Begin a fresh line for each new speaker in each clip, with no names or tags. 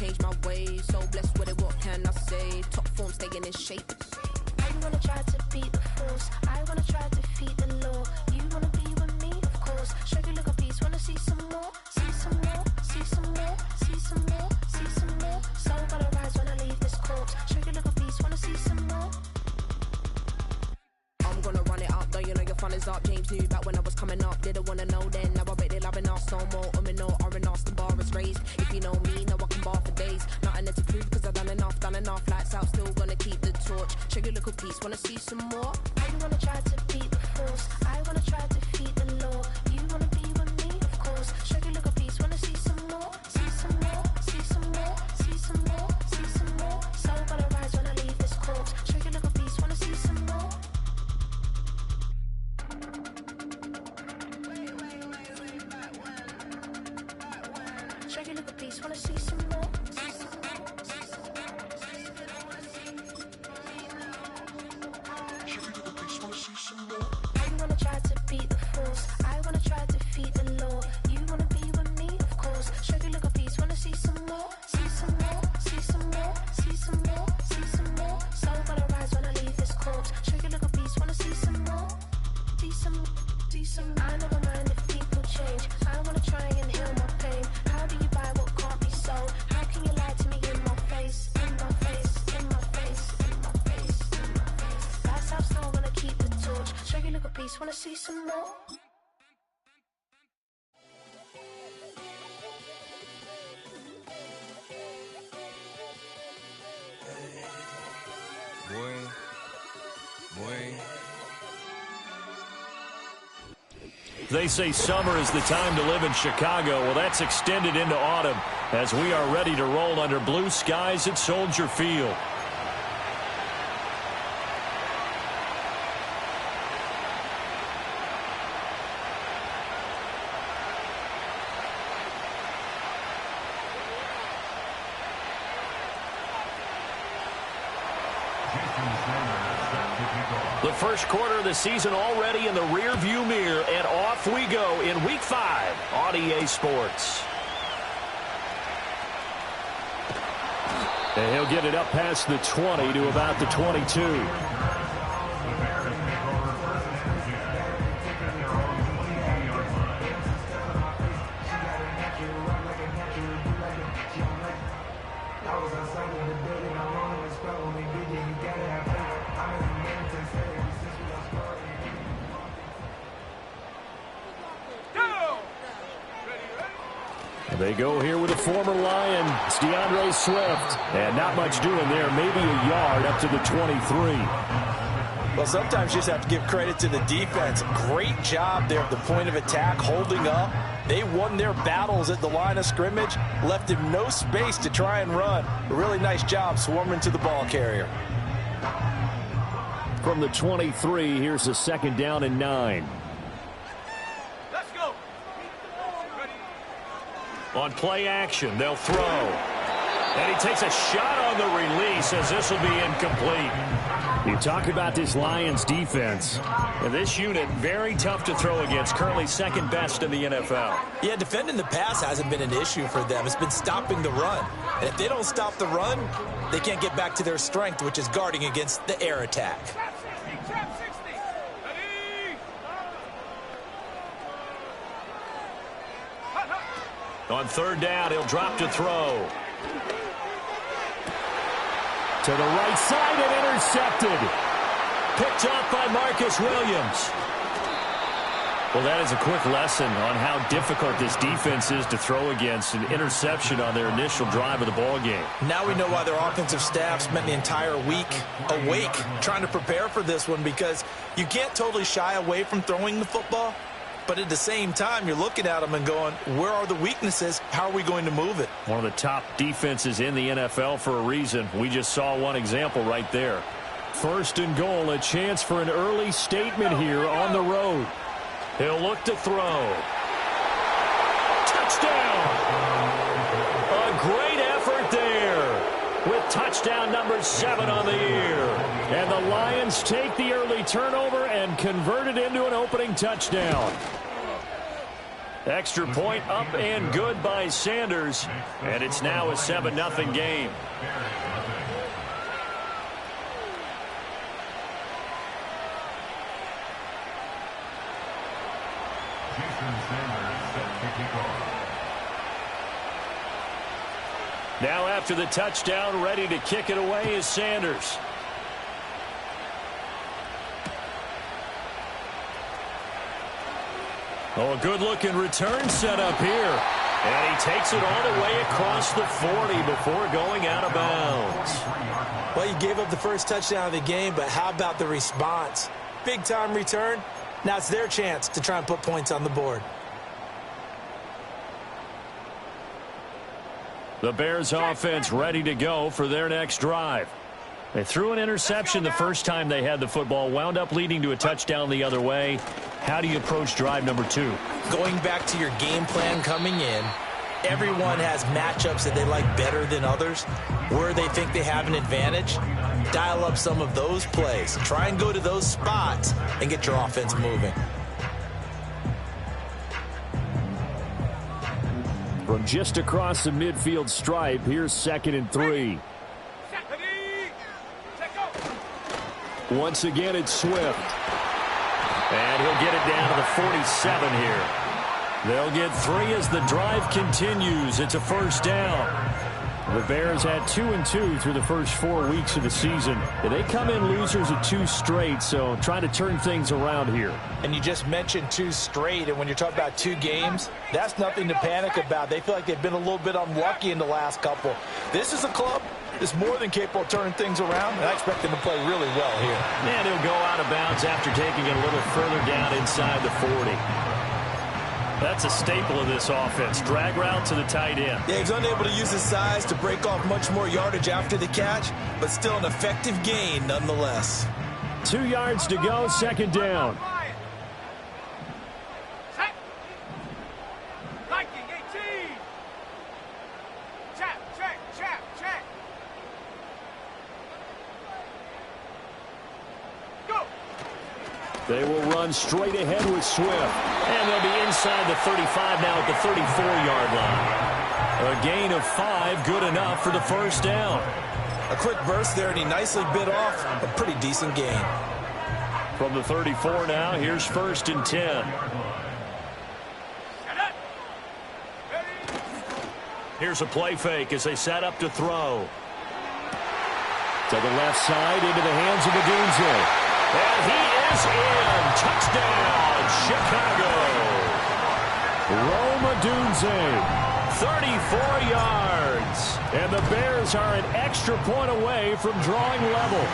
change my ways. So blessed with it, what can I say? Top form staying in shape.
I wanna try to beat the force. I wanna try to defeat the law. You wanna be with me, of course. Show you look a piece, wanna see some more. See some more, see some more, see some more, see some more. So gonna rise when I leave this corpse. Show you look a piece, wanna see some more.
I'm gonna run it up, though you know your fun is up. James knew back when I was coming up, didn't wanna know then. Now I bet they're loving us no more. No R&R, the bar is raised. If you know me, now I can bar for days. Nothing to prove, cause I've done enough. Lights out, still gonna keep the torch. Show you little piece, wanna see some more?
I wanna try to beat the force. I wanna try to defeat the law. You wanna be with me, of course. Show you look a piece, wanna see some more. See some more, see some more, see some more, see some more. So gonna rise when I leave this corpse. Show you look a piece, wanna see some more. Show you look a piece, wanna see some more. I wanna try to beat the force. I wanna try to defeat the law. You wanna be with me, of course. Show you look a piece, wanna see some more. See some more, see some more, see some more, see some more. So gonna rise when I leave this corpse. Show you look a piece, wanna see some more. See some, see some. I never mind if people change. I wanna try and heal my pain. How do you buy what can't be sold? How can you lie to me in my face? In my face, in my face, in my face, in my face. That's how still gonna keep the torch. Show you look a piece, wanna see some more?
They say summer is the time to live in Chicago. Well, that's extended into autumn as we are ready to roll under blue skies at Soldier Field. The first quarter of the season already in the rear-view mirror, and off we go in Week 5 on EA Sports. And he'll get it up past the 20 to about the 22. They go here with a former Lion. It's DeAndre Swift. And not much doing there. Maybe a yard up to the 23.
Well, sometimes you just have to give credit to the defense. Great job there at the point of attack, holding up. They won their battles at the line of scrimmage, left him no space to try and run. A really nice job swarming to the ball carrier.
From the 23, here's a 2nd down and 9. On play action, they'll throw. And he takes a shot on the release as this will be incomplete. You talk about this Lions defense. And this unit, very tough to throw against, currently 2nd best in the NFL.
Yeah, defending the pass hasn't been an issue for them. It's been stopping the run. And if they don't stop the run, they can't get back to their strength, which is guarding against the air attack.
On 3rd down, he'll drop to throw. To the right side and intercepted. Picked up by Marcus Williams. Well, that is a quick lesson on how difficult this defense is to throw against. An interception on their initial drive of the ball game.
Now we know why their offensive staff spent the entire week awake trying to prepare for this one, because you can't totally shy away from throwing the football. But at the same time, you're looking at them and going, where are the weaknesses? How are we going to move it?
One of the top defenses in the NFL for a reason. We just saw one example right there. 1st and goal, a chance for an early statement here on the road. He'll look to throw. Touchdown! A great effort there with touchdown number 7 on the year. And the Lions take the early turnover and convert it into an opening touchdown. Extra point up and good by Sanders. And it's now a 7-0 game. Now after the touchdown, ready to kick it away is Sanders. Oh, a good-looking return set up here. And he takes it all the way across the 40 before going out of bounds.
Well, you gave up the first touchdown of the game, but how about the response? Big-time return. Now it's their chance to try and put points on the board.
The Bears offense ready to go for their next drive. They threw an interception the first time they had the football, wound up leading to a touchdown the other way. How do you approach drive number 2?
Going back to your game plan coming in, everyone has matchups that they like better than others. Where they think they have an advantage, dial up some of those plays. Try and go to those spots and get your offense moving.
From just across the midfield stripe, here's 2nd and 3. Once again, it's Swift. And he'll get it down to the 47 here. They'll get 3 as the drive continues. It's a first down. The Bears had 2-2 through the first 4 weeks of the season. And they come in losers of 2 straight, so trying to turn things around here.
And you just mentioned 2 straight, and when you're talking about 2 games, that's nothing to panic about. They feel like they've been a little bit unlucky in the last couple. This is a club that's more than capable of turning things around, and I expect them to play really well here.
And he'll go out of bounds after taking it a little further down inside the 40. That's a staple of this offense. Drag route to the tight end.
Yeah, he's unable to use his size to break off much more yardage after the catch, but still an effective gain nonetheless.
2 yards to go, 2nd down. They will run straight ahead with Swift. And they'll be inside the 35 now at the 34-yard line. A gain of 5, good enough for the first down.
A quick burst there, and he nicely bit off a pretty decent gain.
From the 34 now, here's 1st and 10. Here's a play fake as they set up to throw. To the left side, into the hands of Madunze. And he is in. Touchdown, Chicago. Rome Odunze, 34 yards. And the Bears are an extra point away from drawing level.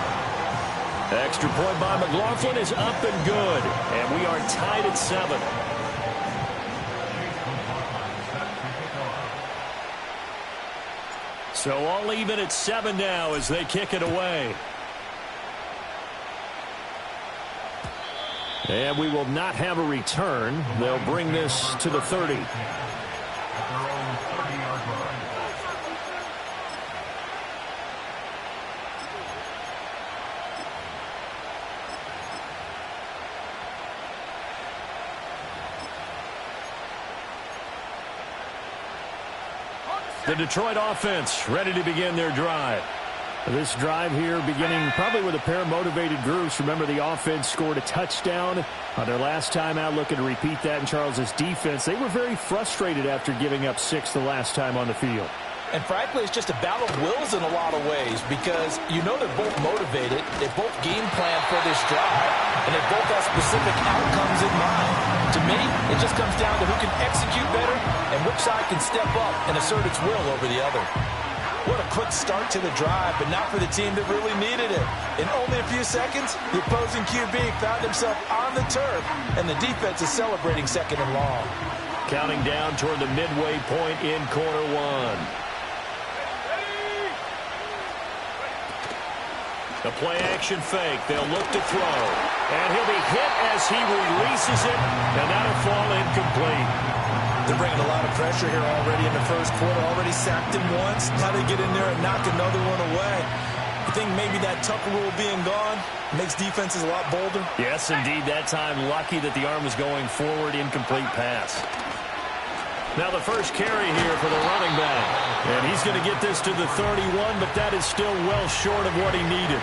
Extra point by McLaughlin is up and good. And we are tied at 7. So all even at 7 now as they kick it away. And we will not have a return. They'll bring this to the 30. The Detroit offense ready to begin their drive. This drive here beginning probably with a pair of motivated groups. Remember, the offense scored a touchdown on their last time out, looking to repeat that in Charles's defense. They were very frustrated after giving up 6 the last time on the field.
And frankly, it's just a battle of wills in a lot of ways because you know they're both motivated, they both game plan for this drive, and they both have specific outcomes in mind. To me, it just comes down to who can execute better and which side can step up and assert its will over the other. What a quick start to the drive, but not for the team that really needed it. In only a few seconds, the opposing QB found himself on the turf, and the defense is celebrating 2nd and long.
Counting down toward the midway point in quarter 1. The play-action fake. They'll look to throw. And he'll be hit as he releases it, and that'll fall incomplete.
They're bringing a lot of pressure here already in the first quarter. Already sacked him once. Now they get in there and knock another one away. I think maybe that Tucker rule being gone makes defenses a lot bolder.
Yes, indeed. That time lucky that the arm was going forward. Incomplete pass. Now the first carry here for the running back. And he's going to get this to the 31, but that is still well short of what he needed.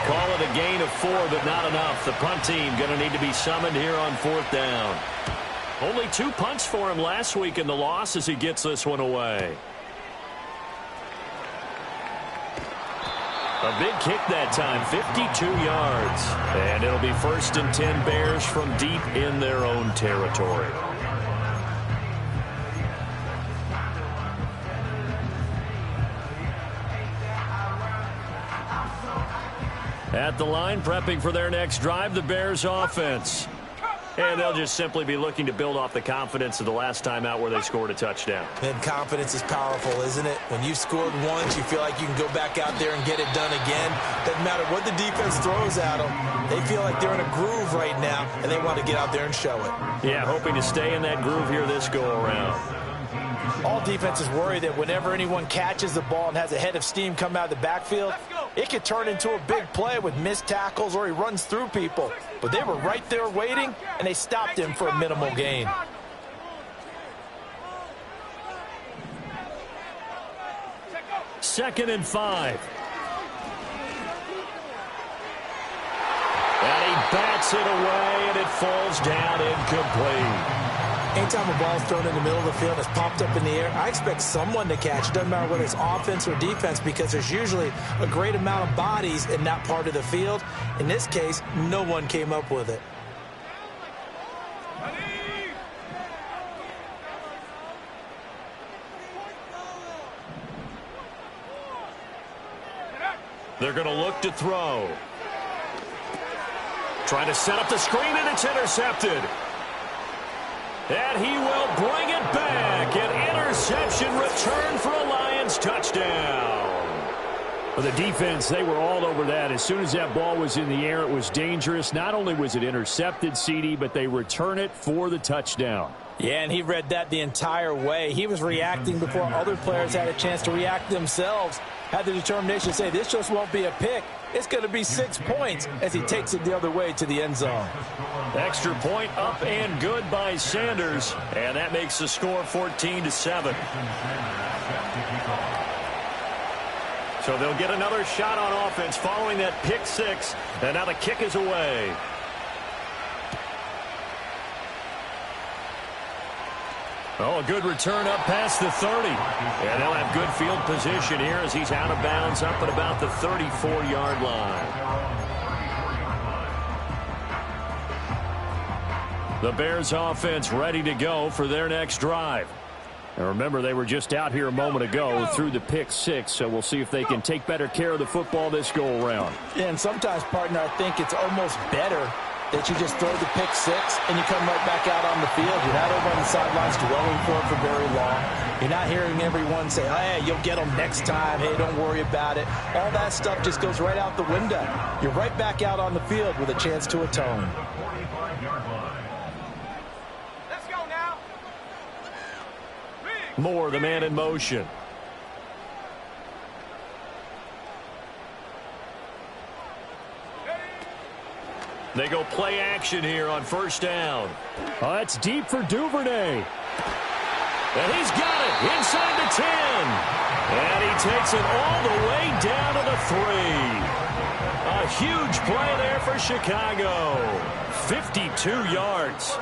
Call it a gain of 4, but not enough. The punt team going to need to be summoned here on 4th down. Only 2 punts for him last week in the loss as he gets this one away. A big kick that time, 52 yards. And it'll be 1st and 10 Bears from deep in their own territory. At the line, prepping for their next drive, the Bears offense. And they'll just simply be looking to build off the confidence of the last time out where they scored a touchdown.
And confidence is powerful, isn't it? When you've scored once, you feel like you can go back out there and get it done again. Doesn't matter what the defense throws at them. They feel like they're in a groove right now, and they want to get out there and show it.
Yeah, hoping to stay in that groove here this go-around.
All defenses worry that whenever anyone catches the ball and has a head of steam come out of the backfield, it could turn into a big play with missed tackles or he runs through people. But they were right there waiting, and they stopped him for a minimal gain.
Second and 5. And he bats it away, and it falls down incomplete.
Anytime a ball is thrown in the middle of the field and it's popped up in the air, I expect someone to catch. It doesn't matter whether it's offense or defense because there's usually a great amount of bodies in that part of the field. In this case, no one came up with it.
They're going to look to throw. Trying to set up the screen, and it's intercepted. And he will bring it back. An interception return for a Lions touchdown. For the defense, they were all over that. As soon as that ball was in the air, it was dangerous. Not only was it intercepted, CD, but they return it for the touchdown.
Yeah, and he read that the entire way. He was reacting before other players had a chance to react themselves. Had the determination to say, this just won't be a pick. It's going to be 6 points as he takes it the other way to the end zone.
Extra point up and good by Sanders. And that makes the score 14-7. So they'll get another shot on offense following that pick 6. And now the kick is away. Oh, a good return up past the 30. And they'll have good field position here as he's out of bounds up at about the 34-yard line. The Bears offense ready to go for their next drive. And remember, they were just out here a moment ago through the pick 6, so we'll see if they can take better care of the football this go-around.
Yeah, and sometimes, partner, I think it's almost better that you just throw the pick 6 and you come right back out on the field. You're not over on the sidelines dwelling for it for very long. You're not hearing everyone say, hey, you'll get them next time. Hey, don't worry about it. All that stuff just goes right out the window. You're right back out on the field with a chance to atone.
Let's go now.
Moore, the man in motion. They go play action here on first down. Oh, that's deep for Duvernay. And he's got it inside the 10. And he takes it all the way down to the 3. A huge play there for Chicago. 52 yards.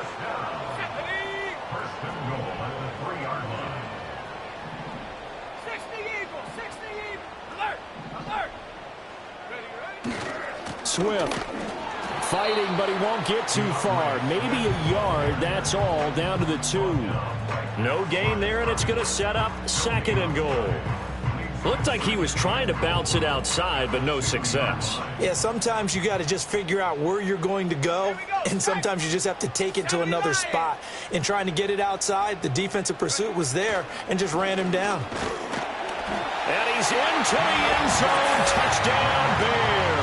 Swift. Fighting, but he won't get too far. Maybe a yard, that's all, down to the 2. No gain there, and it's going to set up 2nd and goal. Looked like he was trying to bounce it outside, but no success.
Yeah, sometimes you got to just figure out where you're going to go, and sometimes you just have to take it to another spot. In trying to get it outside, the defensive pursuit was there and just ran him down.
And he's into the end zone. Touchdown, Bears.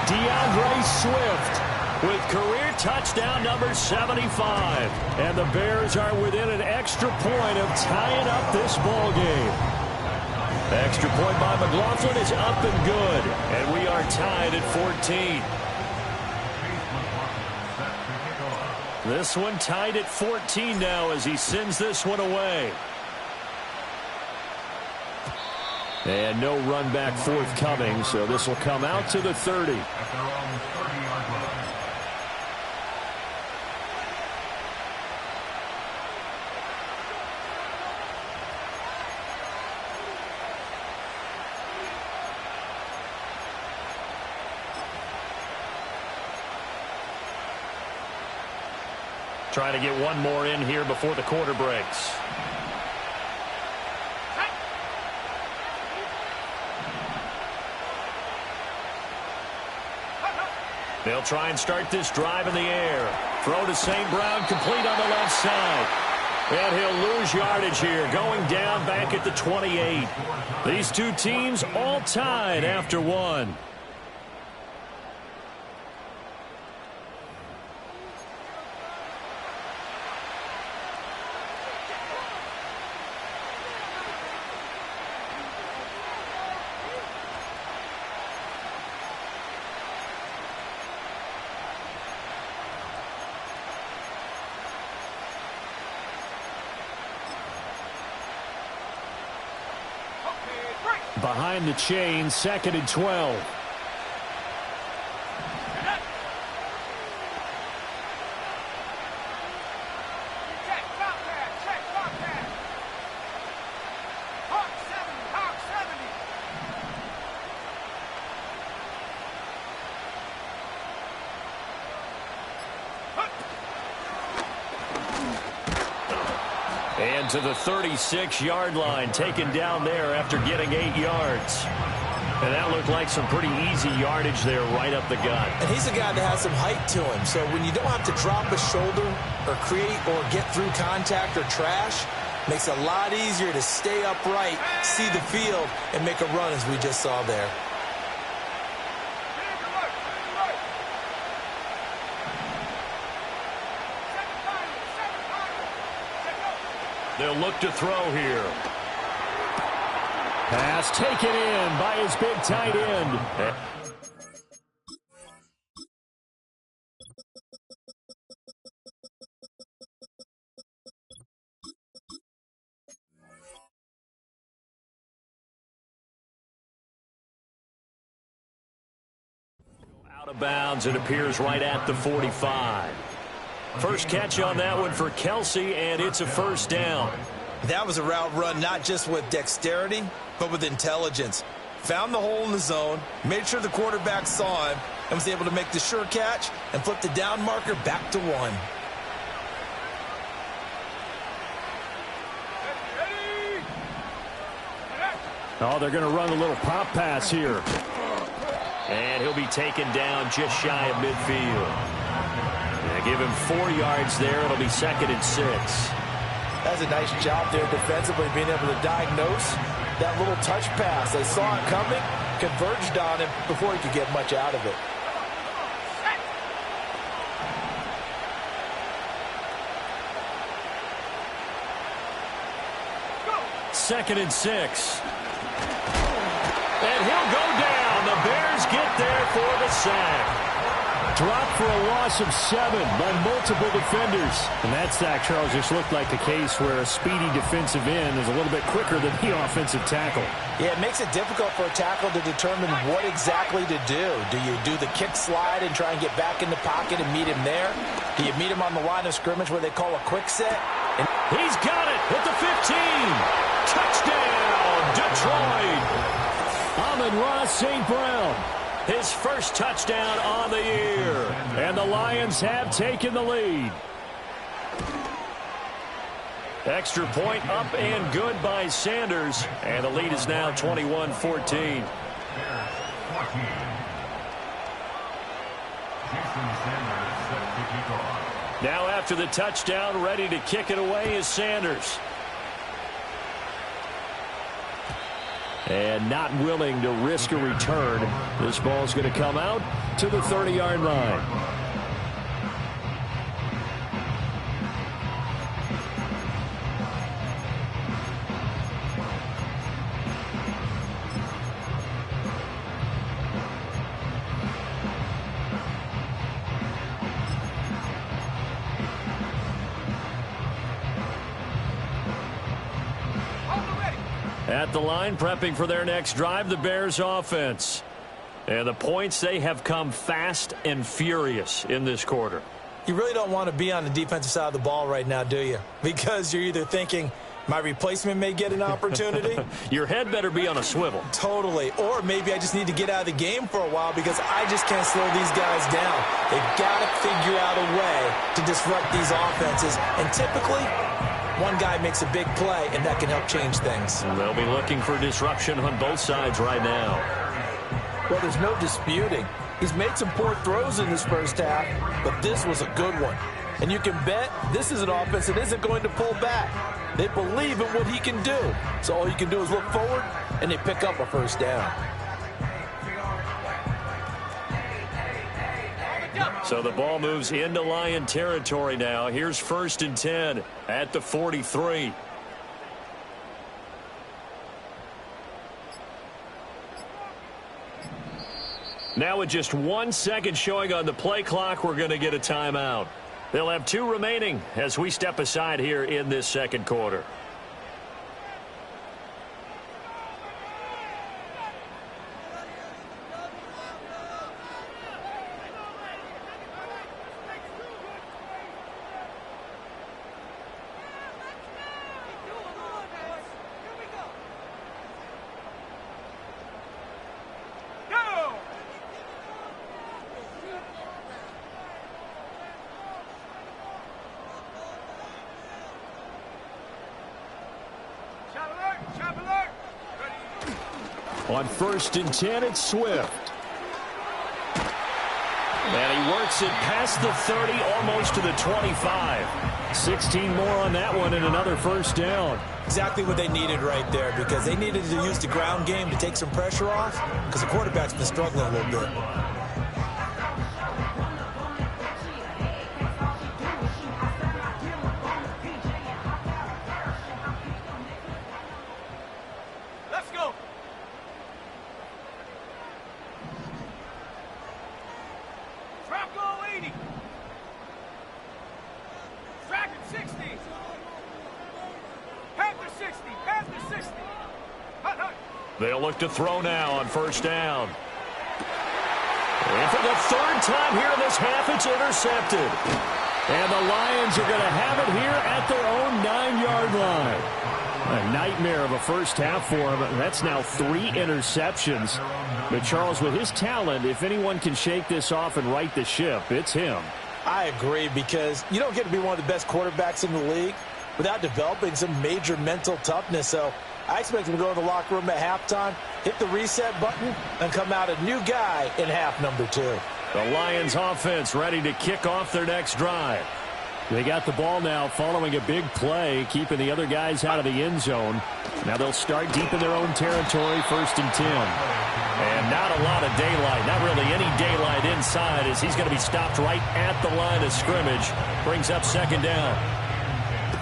DeAndre Swift with career touchdown number 75. And the Bears are within an extra point of tying up this ball game. Extra point by McLaughlin is up and good. And we are tied at 14. This one tied at 14 now as he sends this one away. And no run back forthcoming, so this will come out to the 30. Trying to get one more in here before the quarter breaks. They'll try and start this drive in the air. Throw to St. Brown, complete on the left side. And he'll lose yardage here, going down back at the 28. These two teams all tied after one. Behind the chain, 2nd and 12. And to the 36-yard line, taken down there after getting 8 yards. And that looked like some pretty easy yardage there right up the gut.
And he's a guy that has some height to him, so when you don't have to drop a shoulder or create or get through contact or trash, makes it a lot easier to stay upright, see the field, and make a run as we just saw there.
They'll look to throw here. Pass taken in by his big tight end. Out of bounds, it appears right at the 45. First catch on that one for Kelsey, and it's a first down.
That was a route run not just with dexterity, but with intelligence. Found the hole in the zone, made sure the quarterback saw him, and was able to make the sure catch and flip the down marker back to 1.
Oh, they're going to run a little pop pass here. And he'll be taken down just shy of midfield. Give him 4 yards there. It'll be 2nd and 6.
That's a nice job there defensively, being able to diagnose that little touch pass. They saw it coming, converged on him before he could get much out of it.
Second and 6. And he'll go down. The Bears get there for the sack. Dropped for a loss of 7 by multiple defenders. And that sack, Charles, just looked like a case where a speedy defensive end is a little bit quicker than the offensive tackle.
Yeah, it makes it difficult for a tackle to determine what exactly to do. Do you do the kick slide and try and get back in the pocket and meet him there? Do you meet him on the line of scrimmage where they call a quick set? And
he's got it at the 15. Touchdown, Detroit. Amon-Ra St. Brown. His first touchdown on the year. And the Lions have taken the lead. Extra point up and good by Sanders. And the lead is now 21-14. Now after the touchdown, ready to kick it away is Sanders. And not willing to risk a return. This ball's going to come out to the 30-yard line. At the line, prepping for their next drive, the Bears offense. And the points, they have come fast and furious in this quarter.
You really don't want to be on the defensive side of the ball right now, do you? Because you're either thinking, my replacement may get an opportunity.
Your head better be on a swivel.
Totally. Or maybe I just need to get out of the game for a while because I just can't slow these guys down. They've got to figure out a way to disrupt these offenses. And typically, one guy makes a big play, and that can help change things.
And they'll be looking for disruption on both sides right now.
Well, there's no disputing. He's made some poor throws in this first half, but this was a good one. And you can bet this is an offense that isn't going to pull back. They believe in what he can do. So all you can do is look forward, and they pick up a first down.
So the ball moves into Lion territory now. Here's 1st and 10 at the 43. Now with just 1 second showing on the play clock, we're going to get a timeout. They'll have 2 remaining as we step aside here in this second quarter. On 1st and 10, it's Swift. And he works it past the 30, almost to the 25. 16 more on that one and another first down.
Exactly what they needed right there because they needed to use the ground game to take some pressure off because the quarterback's been struggling a little bit.
They'll look to throw now on 1st down. And for the 3rd time here in this half, it's intercepted. And the Lions are going to have it here at their own 9-yard line. A nightmare of a first half for him. That's now 3 interceptions. But Charles, with his talent, if anyone can shake this off and right the ship, it's him.
I agree because you don't get to be one of the best quarterbacks in the league without developing some major mental toughness. So I expect him to go to the locker room at halftime, hit the reset button, and come out a new guy in half number 2.
The Lions offense ready to kick off their next drive. They got the ball now following a big play, keeping the other guys out of the end zone. Now they'll start deep in their own territory, 1st and 10. And not a lot of daylight, not really any daylight inside as he's going to be stopped right at the line of scrimmage. Brings up 2nd down.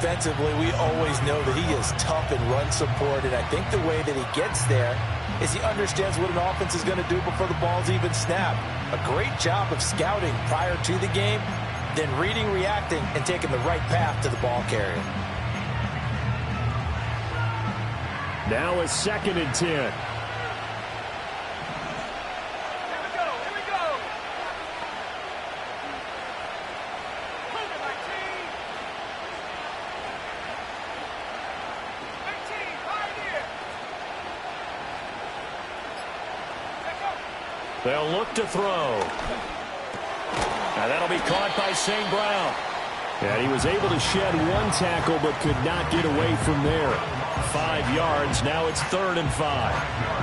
Defensively, we always know that he is tough in run support, and I think the way that he gets there is he understands what an offense is going to do before the ball's even snapped. A great job of scouting prior to the game, then reading, reacting, and taking the right path to the ball carrier.
Now a 2nd and 10. They'll look to throw. And that'll be caught by St. Brown. And he was able to shed 1 tackle but could not get away from there. 5 yards. Now it's 3rd and 5.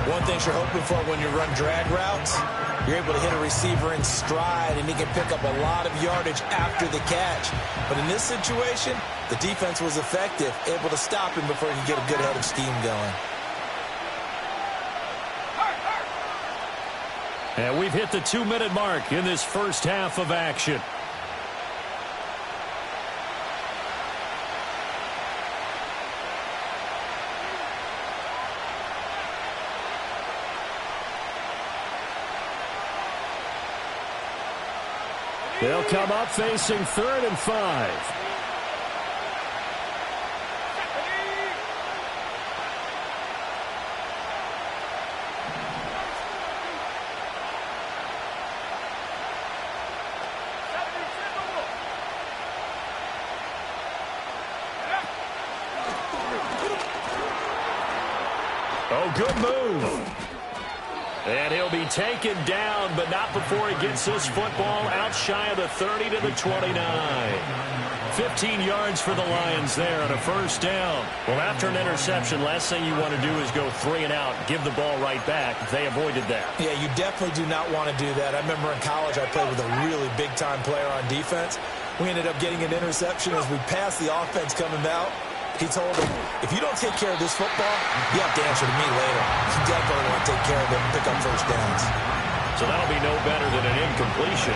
One thing you're hoping for when you run drag routes, you're able to hit a receiver in stride, and he can pick up a lot of yardage after the catch. But in this situation, the defense was effective, able to stop him before he could get a good head of steam going.
And we've hit the 2-minute mark in this first half of action. They'll come up facing 3rd and 5. Oh, good move. And he'll be taken down, but not before he gets this football out shy of the 30 to the 29. 15 yards for the Lions there on a first down. Well, after an interception, last thing you want to do is go 3 and out, give the ball right back. They avoided that.
Yeah, you definitely do not want to do that. I remember in college I played with a really big-time player on defense. We ended up getting an interception as we passed the offense coming out. He told him, if you don't take care of this football, you have to answer to me later. You definitely want to take care of it and pick up first downs.
So that'll be no better than an incompletion.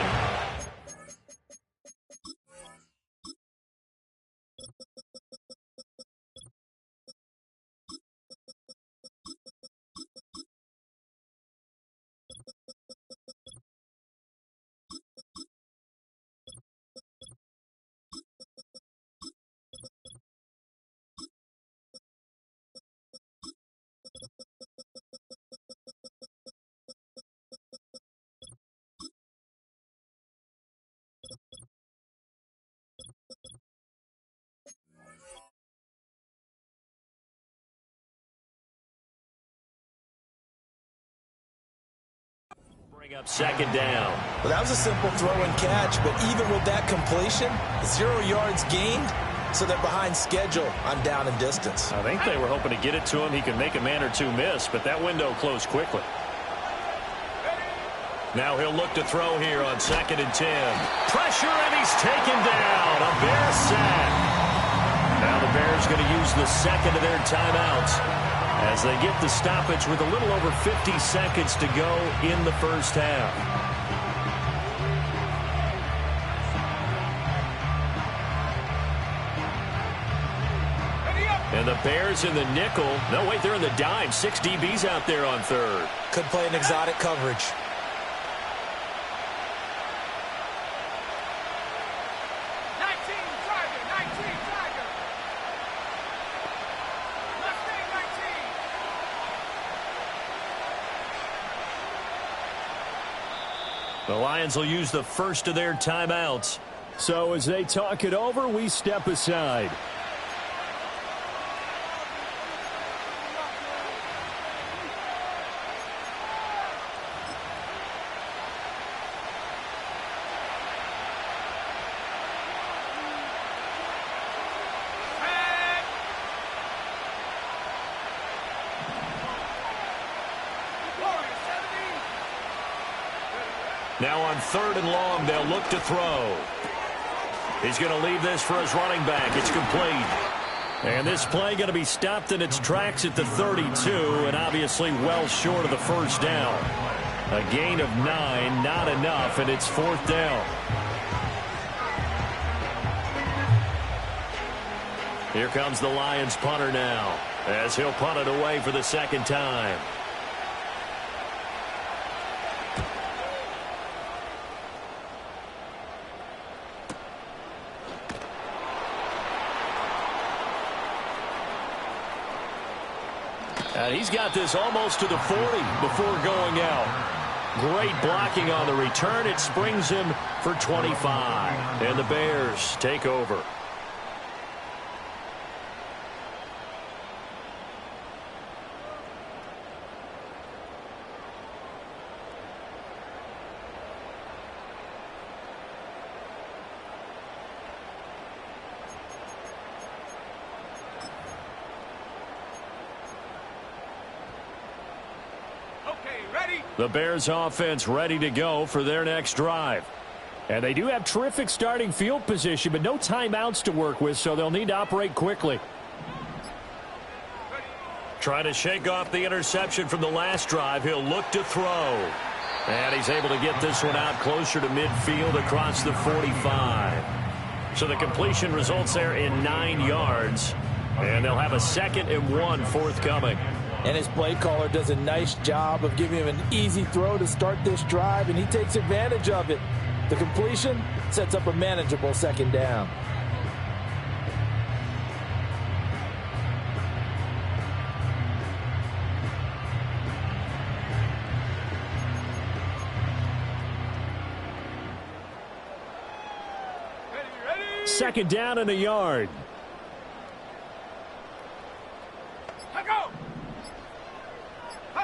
Bring up second down.
Well, that was a simple throw and catch, but even with that completion, 0 yards gained, so they're behind schedule on down and distance.
I think they were hoping to get it to him. He could make a man or two miss, but that window closed quickly. Now he'll look to throw here on 2nd and 10. Pressure, and he's taken down. A Bear sack. Now the Bears going to use the second of their timeouts as they get the stoppage with a little over 50 seconds to go in the first half. And the Bears in the nickel. No, wait, they're in the dime. 6 DBs out there on third.
Could play an exotic coverage.
The Lions will use the first of their timeouts. So as they talk it over, we step aside. Now on 3rd and long, they'll look to throw. He's going to leave this for his running back. It's complete. And this play going to be stopped in its tracks at the 32, and obviously well short of the first down. A gain of 9, not enough, and it's 4th down. Here comes the Lions punter now, as he'll punt it away for the second time. And he's got this almost to the 40 before going out. Great blocking on the return. It springs him for 25. And the Bears take over. The Bears offense ready to go for their next drive. And they do have terrific starting field position, but no timeouts to work with, so they'll need to operate quickly. Trying to shake off the interception from the last drive. He'll look to throw. And he's able to get this one out closer to midfield across the 45. So the completion results there in 9 yards. And they'll have a 2nd and 1 forthcoming.
And his play caller does a nice job of giving him an easy throw to start this drive, and he takes advantage of it. The completion sets up a manageable 2nd down.
Ready.
2nd down and a yard.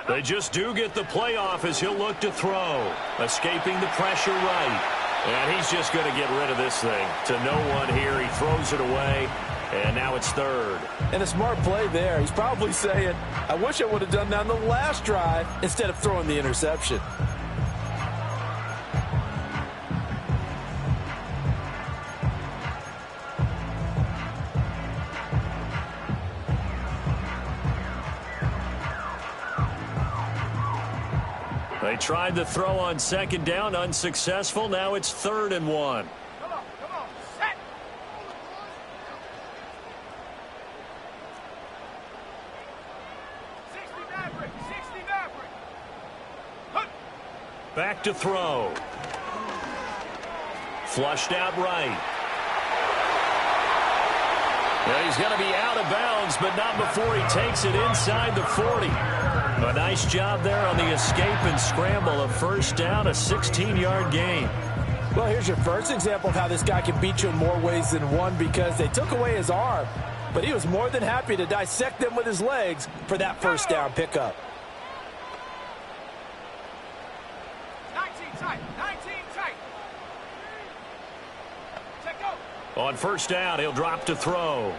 They just do get the playoff as he'll look to throw. Escaping the pressure right. And he's just going to get rid of this thing. To no one here. He throws it away. And now it's third.
And a smart play there. He's probably saying, I wish I would have done that on the last drive instead of throwing the interception.
They tried to throw on second down, unsuccessful. Now it's 3rd and 1.
Come on, set. Sixty Maverick.
Back to throw. Flushed out right. Well, he's going to be out of bounds, but not before he takes it inside the 40. A nice job there on the escape and scramble. A first down, a 16-yard gain.
Well, here's your first example of how this guy can beat you in more ways than one, because they took away his arm, but he was more than happy to dissect them with his legs for that first down pickup.
19 tight. Check go.
On first down, he'll drop to throw.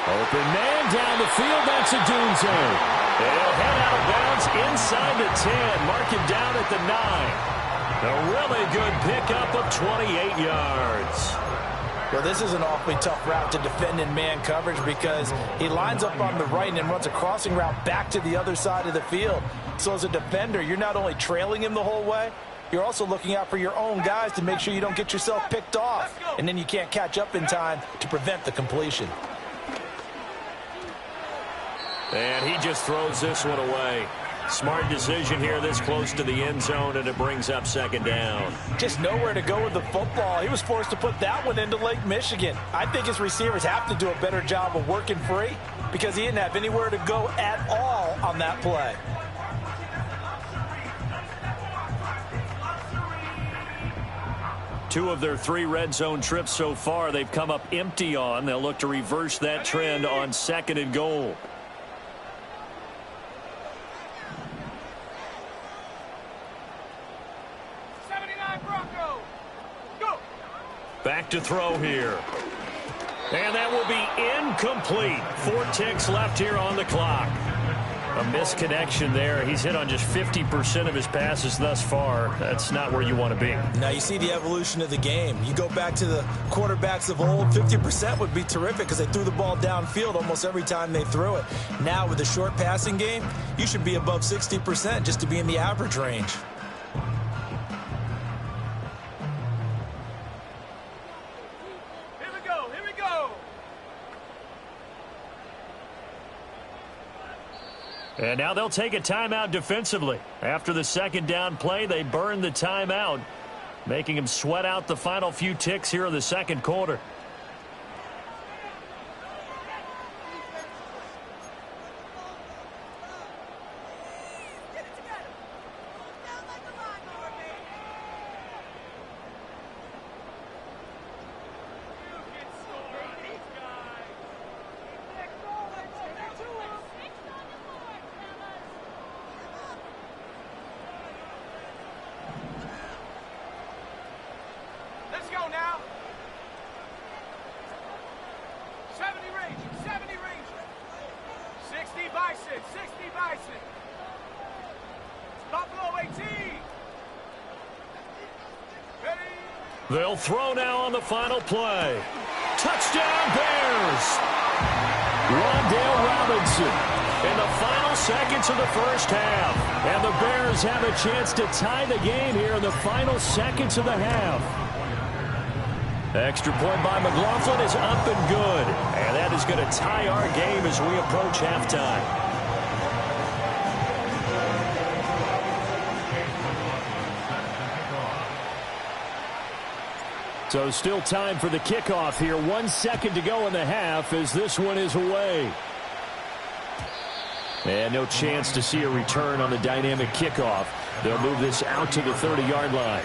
Open man down the field. That's a Dunzo. He'll head out of bounds inside the 10. Mark him down at the 9. A really good pickup of 28 yards.
Well, this is an awfully tough route to defend in man coverage, because he lines up on the right and then runs a crossing route back to the other side of the field. So as a defender, you're not only trailing him the whole way, you're also looking out for your own guys to make sure you don't get yourself picked off. And then you can't catch up in time to prevent the completion.
And he just throws this one away. Smart decision here this close to the end zone, and it brings up second down.
Just nowhere to go with the football. He was forced to put that one into Lake Michigan. I think his receivers have to do a better job of working free, because he didn't have anywhere to go at all on that play.
Two of their 3 red zone trips so far, they've come up empty on. They'll look to reverse that trend on 2nd and goal. Back to throw here. And that will be incomplete. 4 ticks left here on the clock. A misconnection there. He's hit on just 50% of his passes thus far. That's not where you want to be.
Now you see the evolution of the game. You go back to the quarterbacks of old, 50% would be terrific because they threw the ball downfield almost every time they threw it. Now with the short passing game, you should be above 60% just to be in the average range.
And now they'll take a timeout defensively. After the second down play, they burn the timeout, making him sweat out the final few ticks here in the second quarter. They'll throw now on the final play. Touchdown Bears! Rondale Robinson in the final seconds of the first half. And the Bears have a chance to tie the game here in the final seconds of the half. Extra point by McLaughlin is up and good. And that is going to tie our game as we approach halftime. So still time for the kickoff here. 1 second to go in the half as this one is away. And no chance to see a return on the dynamic kickoff. They'll move this out to the 30-yard line.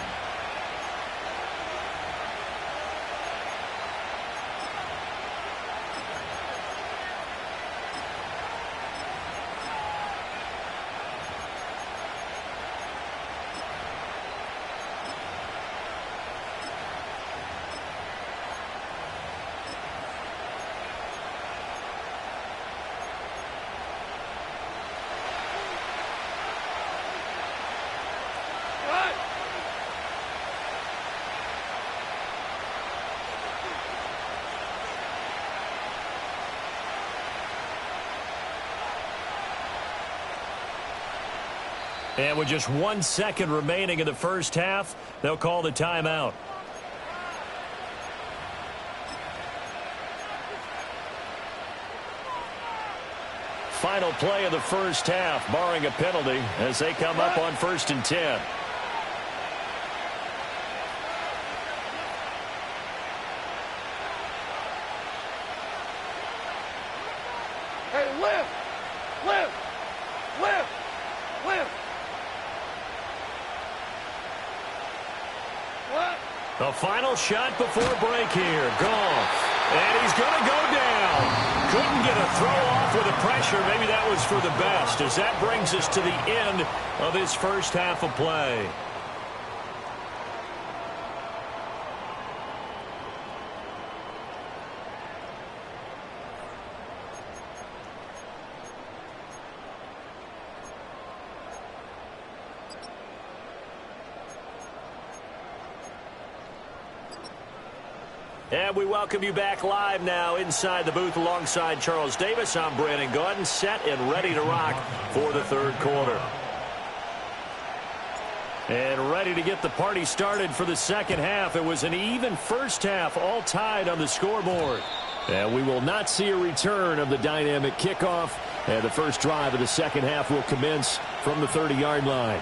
And with just 1 second remaining in the first half, they'll call the timeout. Final play of the first half, barring a penalty, as they come up on 1st and 10.
Hey, lift! Lift! Lift! Lift! What?
The final shot before break here. Gone. And he's going to go down. Couldn't get a throw off with the pressure. Maybe that was for the best, as that brings us to the end of his first half of play. And we welcome you back live now inside the booth alongside Charles Davis. I'm Brandon Gaudin, set and ready to rock for the third quarter. And ready to get the party started for the second half. It was an even first half, all tied on the scoreboard. And we will not see a return of the dynamic kickoff. And the first drive of the second half will commence from the 30-yard line.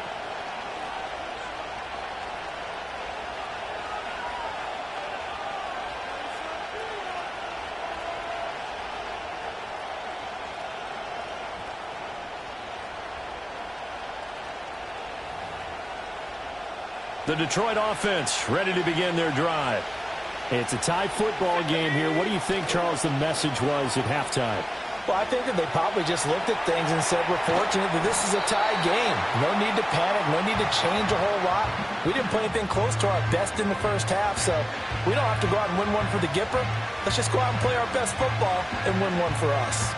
The Detroit offense ready to begin their drive. It's a tie football game here. What do you think, Charles, the message was at halftime?
Well, I think that they probably just looked at things and said, we're fortunate that this is a tie game. No need to panic. No need to change a whole lot. We didn't play anything close to our best in the first half, so we don't have to go out and win one for the Gipper. Let's just go out and play our best football and win one for us.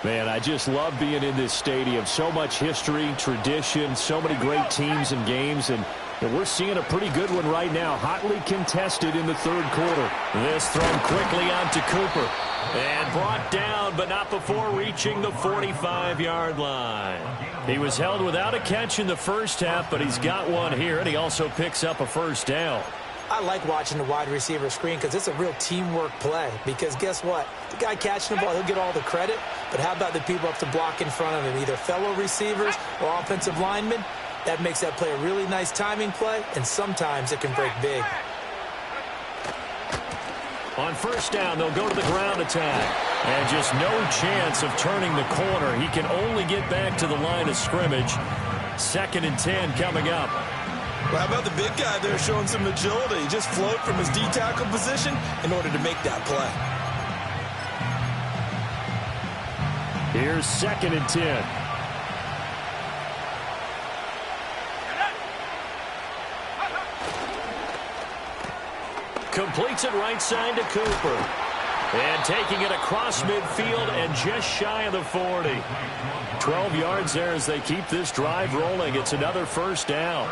Man, I just love being in this stadium. So much history, tradition, so many great teams and games, and we're seeing a pretty good one right now, hotly contested in the third quarter. This thrown quickly out to Cooper, and brought down, but not before reaching the 45-yard line. He was held without a catch in the first half, but he's got one here, and he also picks up a first down.
I like watching the wide receiver screen because it's a real teamwork play. Because guess what? The guy catching the ball, he'll get all the credit. But how about the people up to block in front of him, either fellow receivers or offensive linemen? That makes that play a really nice timing play, and sometimes it can break big.
On first down, they'll go to the ground attack. And just no chance of turning the corner. He can only get back to the line of scrimmage. 2nd and 10 coming up.
Well, how about the big guy there showing some agility? He just float from his D-tackle position in order to make that play.
Here's 2nd and 10. Completes it right side to Cooper. And taking it across midfield and just shy of the 40. 12 yards there as they keep this drive rolling. It's another first down.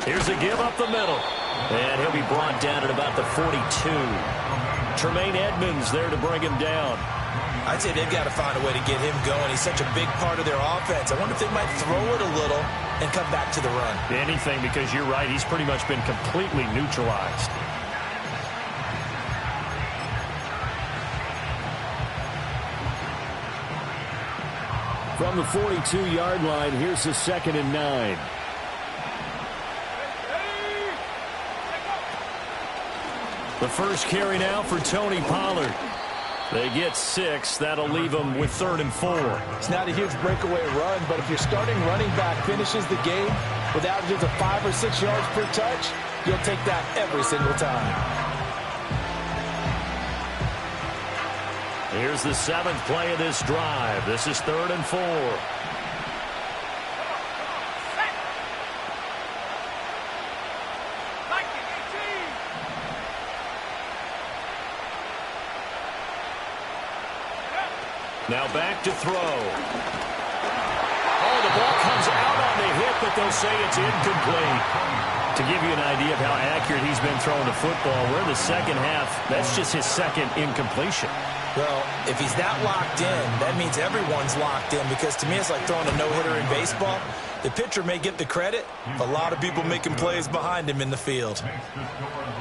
Here's a give up the middle. And he'll be brought down at about the 42. Tremaine Edmonds there to bring him down.
I'd say they've got to find a way to get him going. He's such a big part of their offense. I wonder if they might throw it a little and come back to the run.
Anything, because you're right. He's pretty much been completely neutralized. From the 42-yard line, here's the 2nd and 9. The first carry now for Tony Pollard. They get 6. That'll leave them with 3rd and 4.
It's not a huge breakaway run, but if your starting running back finishes the game with averages of 5 or 6 yards per touch, you'll take that every single time.
Here's the 7th play of this drive. This is 3rd and 4. Now back to throw. Oh, the ball comes out on the hit, but they'll say it's incomplete. To give you an idea of how accurate he's been throwing the football, we're in the second half. That's just his second incompletion.
Well, if he's that locked in, that means everyone's locked in, because to me it's like throwing a no-hitter in baseball. The pitcher may get the credit, a lot of people making plays behind him in the field.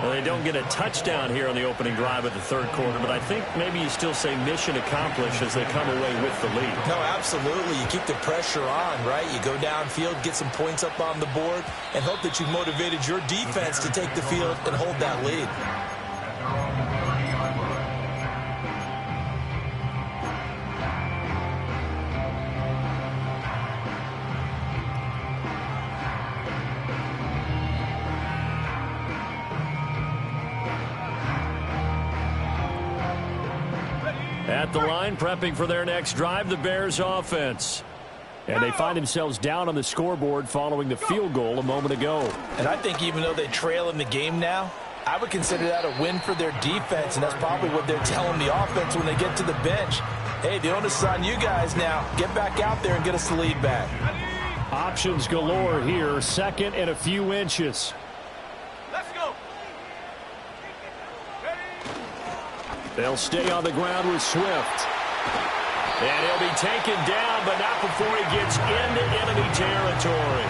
Well, they don't get a touchdown here on the opening drive of the 3rd quarter, but I think maybe you still say mission accomplished as they come away with the lead.
No, absolutely. You keep the pressure on, right? You go downfield, get some points up on the board, and hope that you motivated your defense to take the field and hold that lead.
At the line, prepping for their next drive, the Bears offense. And they find themselves down on the scoreboard following the field goal a moment ago.
And I think even though they trail in the game now, I would consider that a win for their defense, and that's probably what they're telling the offense when they get to the bench. Hey, the onus is on you guys now. Get back out there and get us the lead back.
Options galore here, 2nd and a few inches. They'll stay on the ground with Swift. And he'll be taken down, but not before he gets into enemy territory.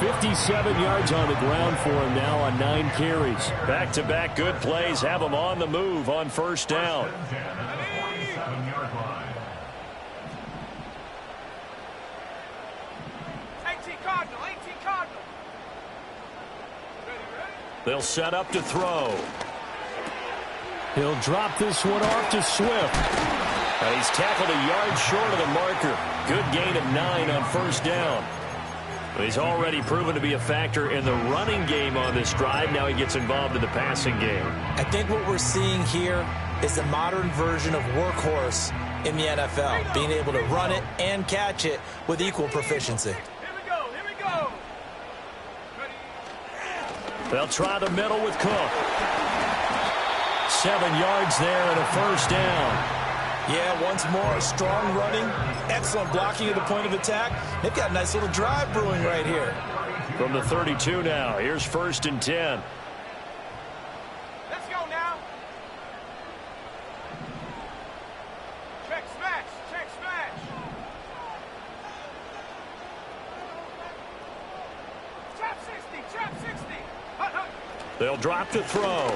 57 yards on the ground for him now on 9 carries. Back-to-back good plays have him on the move on 1st down. They'll set up to throw. He'll drop this one off to Swift. And he's tackled a yard short of the marker. Good gain of 9 on 1st down. But he's already proven to be a factor in the running game on this drive. Now he gets involved in the passing game.
I think what we're seeing here is a modern version of workhorse in the NFL, being able to run it and catch it with equal proficiency.
Here we go.
They'll try the middle with Cook. 7 yards there and a 1st down.
Yeah, once more, strong running, excellent blocking at the point of attack. They've got a nice little drive brewing right here.
From the 32 now, here's 1st and 10.
Let's go now. Check smash. Trap 60. Hut.
They'll drop to throw.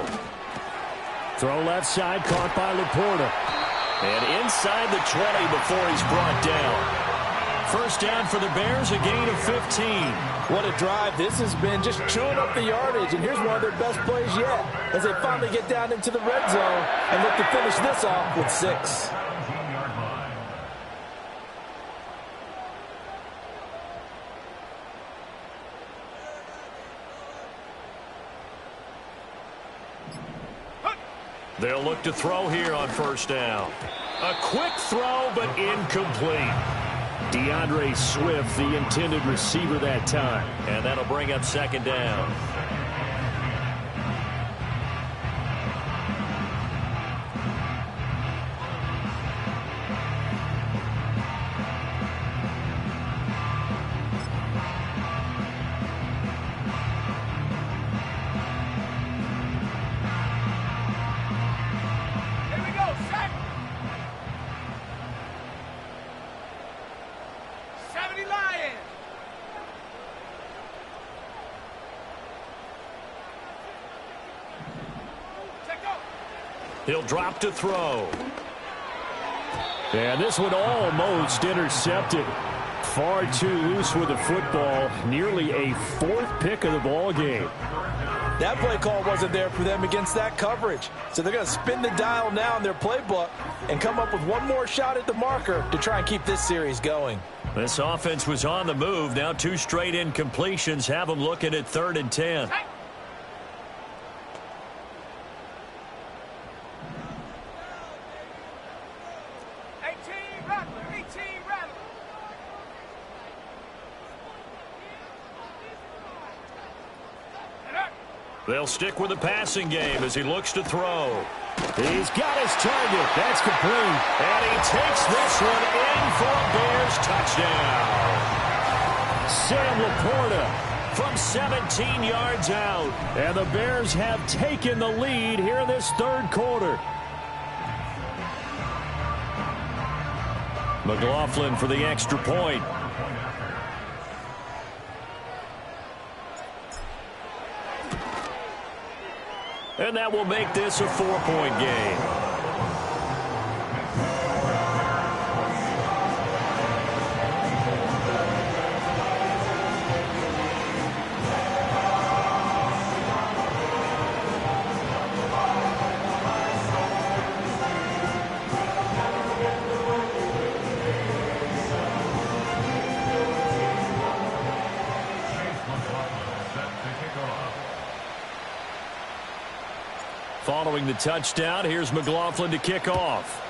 Throw left side, caught by Laporta. And inside the 20 before he's brought down. 1st down for the Bears, a gain of 15.
What a drive this has been, just chewing up the yardage. And here's one of their best plays yet, as they finally get down into the red zone and look to finish this off with 6.
They'll look to throw here on 1st down. A quick throw, but incomplete. DeAndre Swift, the intended receiver that time. And that'll bring up 2nd down. He'll drop to throw. And this one almost intercepted. Far too loose with the football. Nearly a 4th pick of the ball game.
That play call wasn't there for them against that coverage. So they're going to spin the dial now in their playbook and come up with one more shot at the marker to try and keep this series going.
This offense was on the move. Now 2 straight incompletions have them looking at 3rd and 10. They'll stick with the passing game as he looks to throw.
He's got his target. That's complete.
And he takes this one in for a Bears touchdown.
Sam Laporta
from 17 yards out.
And the Bears have taken the lead here in this third quarter.
McLaughlin for the extra point. And that will make this a 4-point game. Following the touchdown, here's McLaughlin to kick off.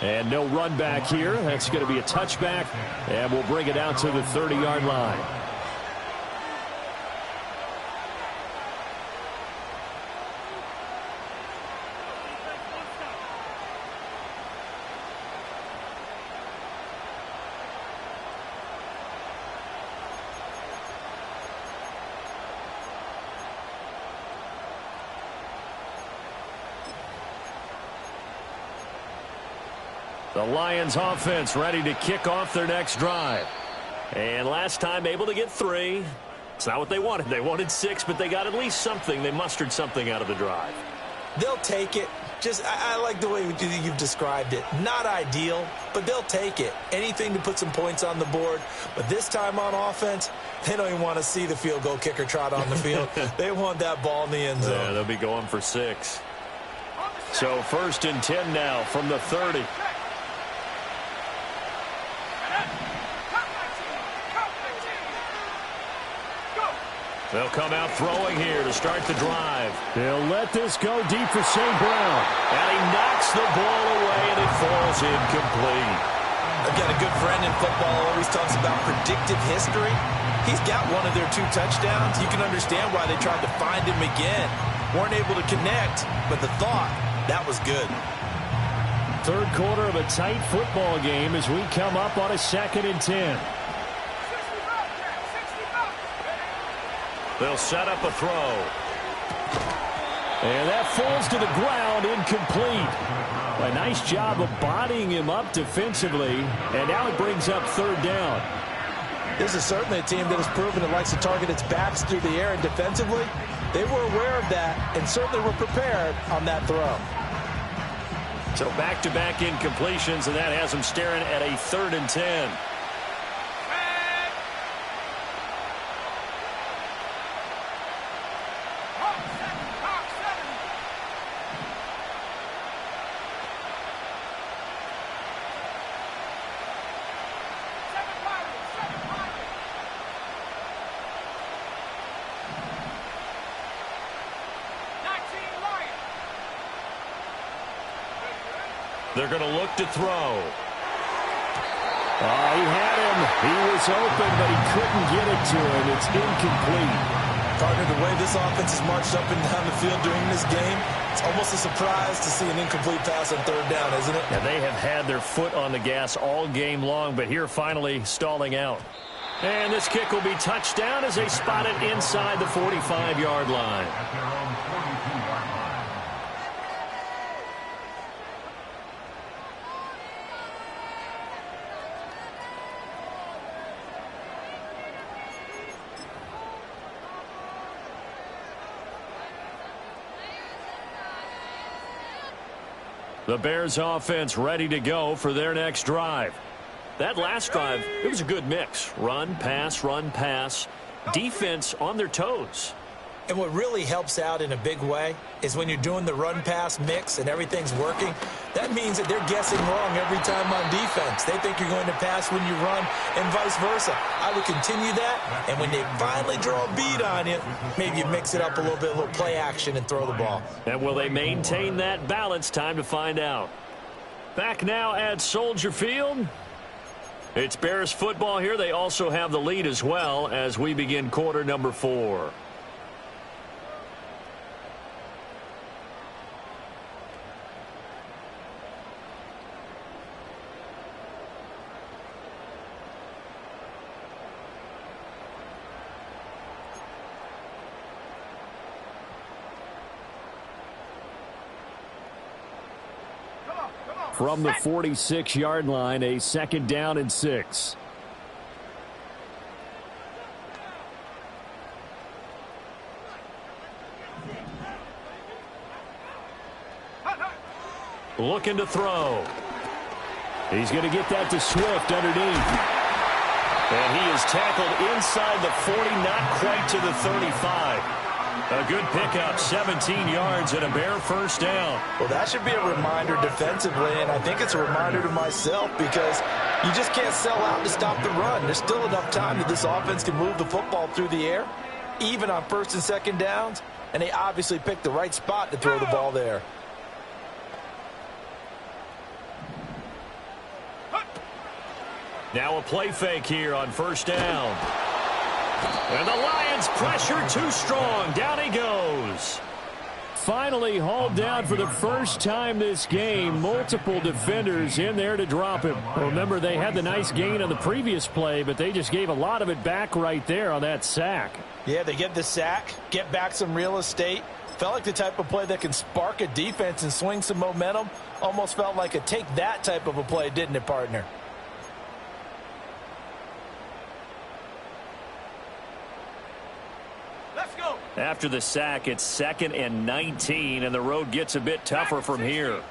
And no run back here. That's going to be a touchback, and we'll bring it out to the 30-yard line. The Lions offense ready to kick off their next drive. And last time able to get 3. It's not what they wanted. They wanted 6, but they got at least something. They mustered something out of the drive.
They'll take it. I like the way you've described it. Not ideal, but they'll take it. Anything to put some points on the board. But this time on offense, they don't even want to see the field goal kicker trot on the field. They want that ball in the end zone.
Yeah, they'll be going for 6. So 1st and 10 now from the 30. They'll come out throwing here to start the drive.
They'll let this go deep for St. Brown.
And he knocks the ball away, and it falls incomplete.
I've got a good friend in football who always talks about predictive history. He's got one of their 2 touchdowns. You can understand why they tried to find him again. Weren't able to connect, but the thought, that was good.
Third quarter of a tight football game as we come up on a 2nd and 10.
They'll set up a throw.
And that falls to the ground, incomplete. A nice job of bodying him up defensively, and now it brings up 3rd down.
This is certainly a team that has proven it likes to target its backs through the air, and defensively, they were aware of that and certainly were prepared on that throw.
So back-to-back incompletions, and that has them staring at a 3rd and 10. They're going to look to throw.
He had him. He was open, but he couldn't get it to him. It's incomplete.
Partner, the way this offense has marched up and down the field during this game, it's almost a surprise to see an incomplete pass on 3rd down, isn't it?
Yeah, they have had their foot on the gas all game long, but here finally stalling out. And this kick will be touched down as they spot it inside the 45-yard line. The Bears offense ready to go for their next drive. That last drive, it was a good mix. Run, pass, defense on their toes.
And what really helps out in a big way is when you're doing the run-pass mix and everything's working, that means that they're guessing wrong every time on defense. They think you're going to pass when you run and vice versa. I would continue that, and when they finally draw a bead on you, maybe you mix it up a little bit, a little play action, and throw the ball.
And will they maintain that balance? Time to find out. Back now at Soldier Field. It's Bears football here. They also have the lead as well as we begin quarter number 4.
From the 46-yard line, a 2nd down and 6.
Looking to throw.
He's going to get that to Swift underneath.
And he is tackled inside the 40, not quite to the 35. A good pickup, 17 yards and a Bear first down.
Well, that should be a reminder defensively, and I think it's a reminder to myself because you just can't sell out to stop the run. There's still enough time that this offense can move the football through the air, even on 1st and 2nd downs, and they obviously picked the right spot to throw the ball there.
Now a play fake here on 1st down. And the Lions pressure too strong. Down he goes.
Finally hauled down for the first time this game. Multiple defenders in there to drop him. Remember, they had the nice gain on the previous play, but they just gave a lot of it back right there on that sack.
Yeah, they get the sack, get back some real estate. Felt like the type of play that can spark a defense and swing some momentum. Almost felt like a take that type of a play, didn't it, partner?
After the sack, it's 2nd and 19, and the road gets a bit tougher from here.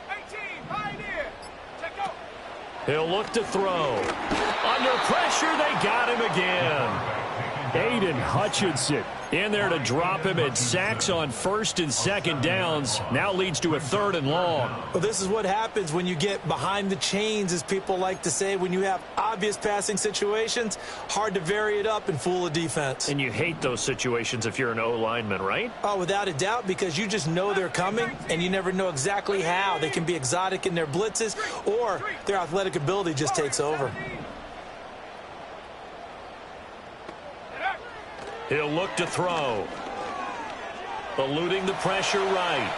18, pioneer. Check out.
He'll look to throw. Under pressure, they got him again.
Aiden Hutchinson
in there to drop him, and sacks on 1st and 2nd downs. Now leads to a 3rd and long.
Well, this is what happens when you get behind the chains, as people like to say. When you have obvious passing situations, hard to vary it up and fool a defense.
And you hate those situations if you're an O-lineman, right?
Oh, without a doubt, because you just know they're coming, and you never know exactly how. They can be exotic in their blitzes, or their athletic ability just takes over.
He'll look to throw. Eluding the pressure right.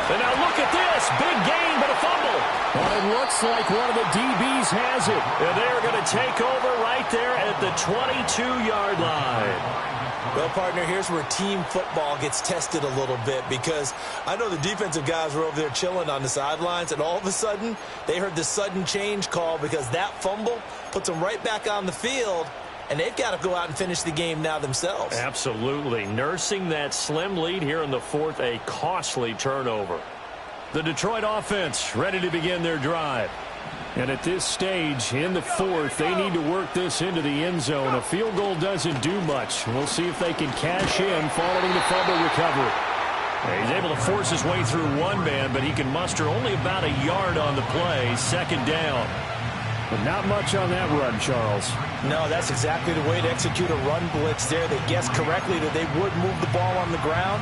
And now look at this. Big gain, but a fumble.
Well, it looks like one of the DBs has it.
And they're going to take over right there at the 22-yard line.
Well, partner, here's where team football gets tested a little bit, because I know the defensive guys were over there chilling on the sidelines, and all of a sudden they heard the sudden change call because that fumble puts them right back on the field, and they've got to go out and finish the game now themselves.
Absolutely. Nursing that slim lead here in the 4th, a costly turnover. The Detroit offense ready to begin their drive.
And at this stage, in the 4th, they need to work this into the end zone. A field goal doesn't do much. We'll see if they can cash in following the fumble recovery.
He's able to force his way through one man, but he can muster only about a yard on the play. 2nd down.
But not much on that run, Charles.
No, that's exactly the way to execute a run blitz there. They guessed correctly that they would move the ball on the ground,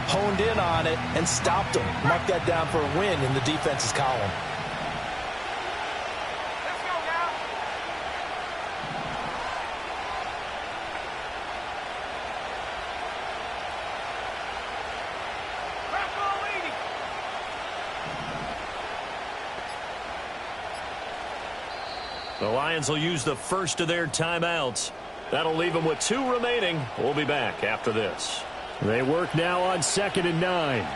honed in on it, and stopped them. Mark that down for a win in the defense's column.
The Lions will use the first of their timeouts. That'll leave them with 2 remaining. We'll be back after this.
They work now on 2nd and 9.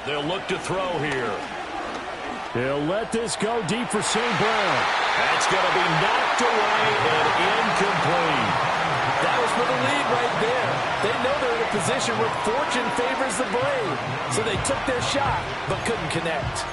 They'll look to throw here.
They'll let this go deep for St. Brown.
That's going to be knocked away and incomplete.
That was for the lead right there. They know they're in a position where fortune favors the brave. So they took their shot, but couldn't connect.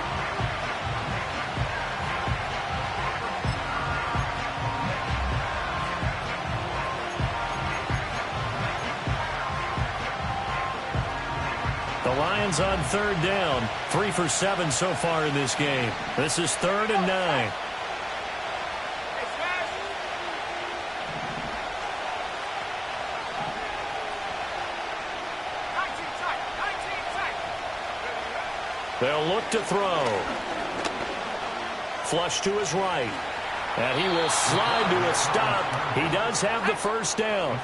The Lions on 3rd down. 3 for 7 so far in this game. This is 3rd and 9. They'll look to throw. Flush to his right. And he will slide to a stop. He does have the first down.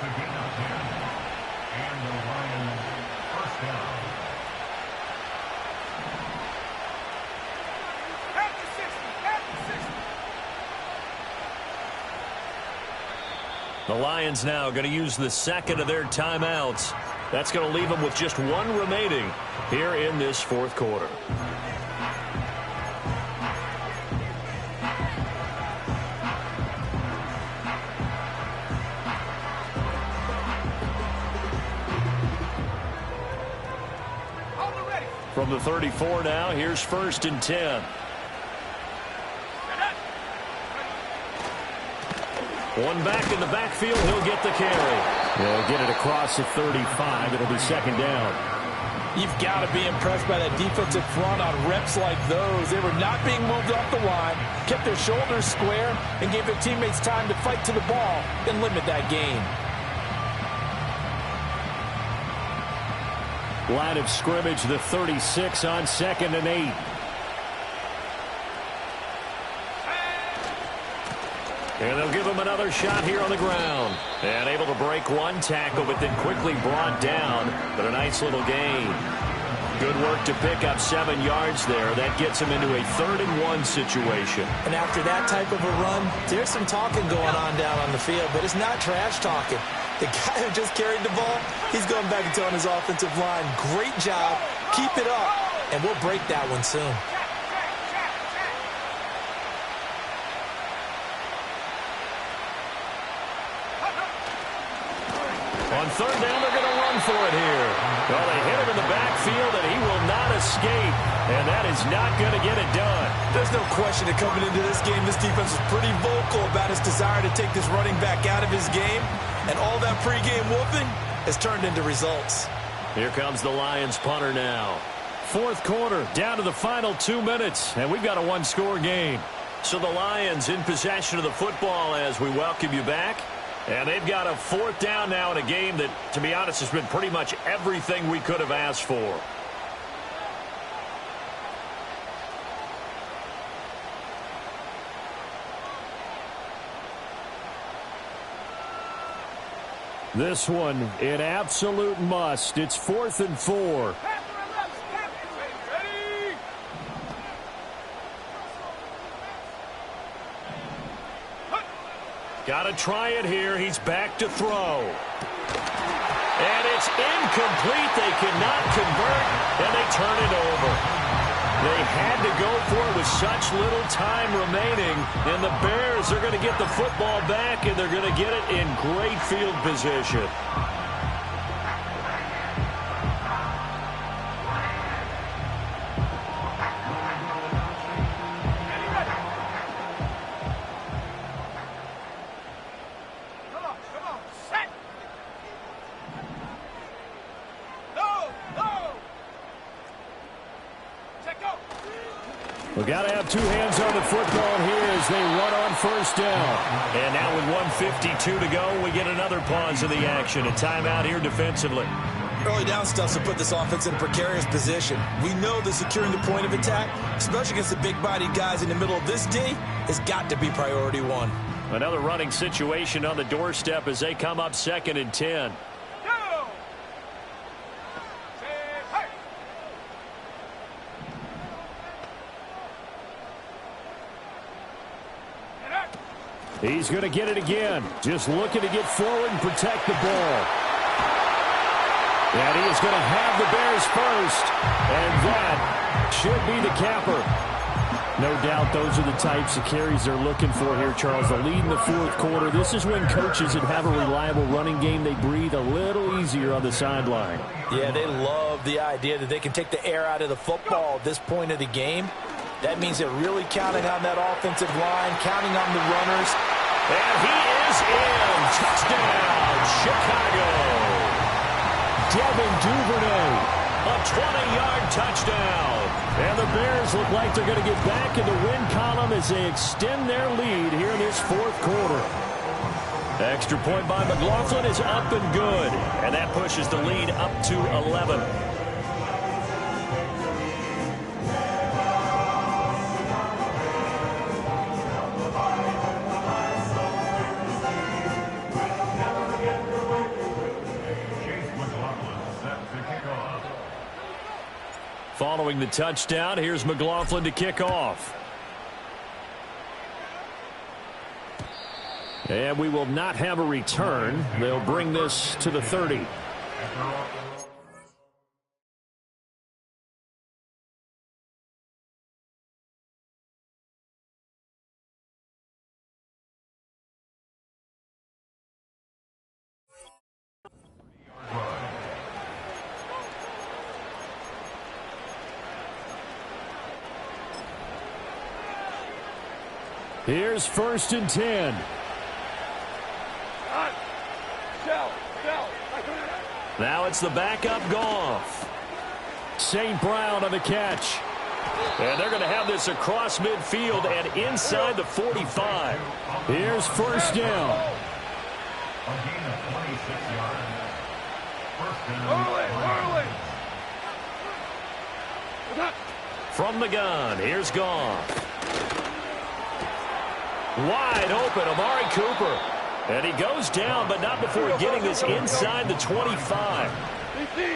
The Lions now going to use the second of their timeouts. That's going to leave them with just one remaining here in this fourth quarter. From the 34 now, here's 1st and 10. One back in the backfield, he'll get the carry. They'll get it across the 35. It'll be second down.
You've got to be impressed by that defensive front on reps like those. They were not being moved off the line, kept their shoulders square, and gave their teammates time to fight to the ball and limit that gain.
Line of scrimmage, the 36 on 2nd and 8. And they'll give him another shot here on the ground. And able to break one tackle, but then quickly brought down. But a nice little gain. Good work to pick up 7 yards there. That gets him into a 3rd and 1 situation.
And after that type of a run, there's some talking going on down on the field, but it's not trash talking. The guy who just carried the ball, he's going back and telling his offensive line, great job, keep it up, and we'll break that one soon.
On 3rd down, they're going to run for it here. Well, they hit him in the backfield, and he will not escape. And that is not going to get it done.
There's no question that coming into this game, this defense was pretty vocal about his desire to take this running back out of his game. And all that pregame whooping has turned into results.
Here comes the Lions punter now.
4th quarter, down to the final 2 minutes, and we've got a one-score game.
So the Lions in possession of the football as we welcome you back. And they've got a 4th down now in a game that, to be honest, has been pretty much everything we could have asked for.
This one, an absolute must. It's 4th and 4.
Got to try it here. He's back to throw. And it's incomplete. They cannot convert, and they turn it over. They had to go for it with such little time remaining, and the Bears are going to get the football back, and they're going to get it in great field position.
We've got to have 2 hands on the football here as they run on 1st down.
And now with 1:52 to go, we get another pause of the action. A timeout here defensively.
Early down stuff to put this offense in a precarious position. We know that securing the point of attack, especially against the big-bodied guys in the middle of this D, has got to be priority 1.
Another running situation on the doorstep as they come up 2nd and 10.
He's going to get it again. Just looking to get forward and protect the ball. And he is going to have the Bears first. And that should be the capper. No doubt those are the types of carries they're looking for here, Charles. The lead in the 4th quarter. This is when coaches that have a reliable running game, they breathe a little easier on the sideline.
Yeah, they love the idea that they can take the air out of the football at this point of the game. That means they're really counting on that offensive line, counting on the runners.
And he is in. Touchdown, Chicago.
Devin Duvernay.
A 20-yard touchdown.
And the Bears look like they're going to get back in the win column as they extend their lead here in this 4th quarter.
Extra point by McLaughlin is up and good. And that pushes the lead up to 11. Following the touchdown, here's McLaughlin to kick off. And we will not have a return. They'll bring this to the 30. Here's 1st and 10. Now it's the backup Goff. St. Brown on the catch. And they're going to have this across midfield and inside the 45. Here's 1st down. From the gun, here's Goff. Wide open, Amari Cooper. And he goes down, but not before getting this inside the 25.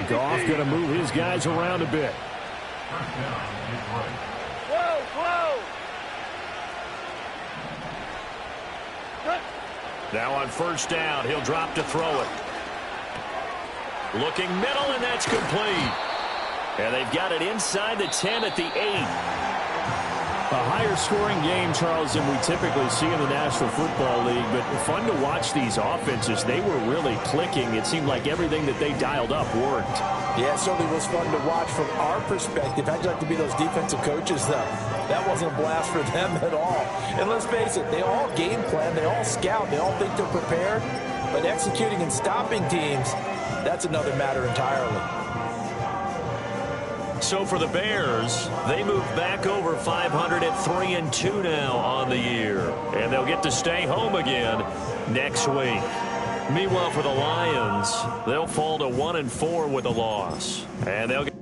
Goff going to move his guys around a bit. Now on 1st down, he'll drop to throw it. Looking middle, and that's complete. And they've got it inside the 10 at the 8. A higher scoring game, Charles, than we typically see in the National Football League, but fun to watch these offenses. They were really clicking. It seemed like everything that they dialed up worked.
Yeah, it certainly was fun to watch from our perspective. How'd you like to be those defensive coaches, though? That wasn't a blast for them at all. And let's face it, they all game plan, they all scout, they all think they're prepared, but executing and stopping teams, that's another matter entirely.
So for the Bears, they move back over 500 at 3-2 now on the year. And they'll get to stay home again next week. Meanwhile, for the Lions, they'll fall to 1-4 with a loss. And they'll get...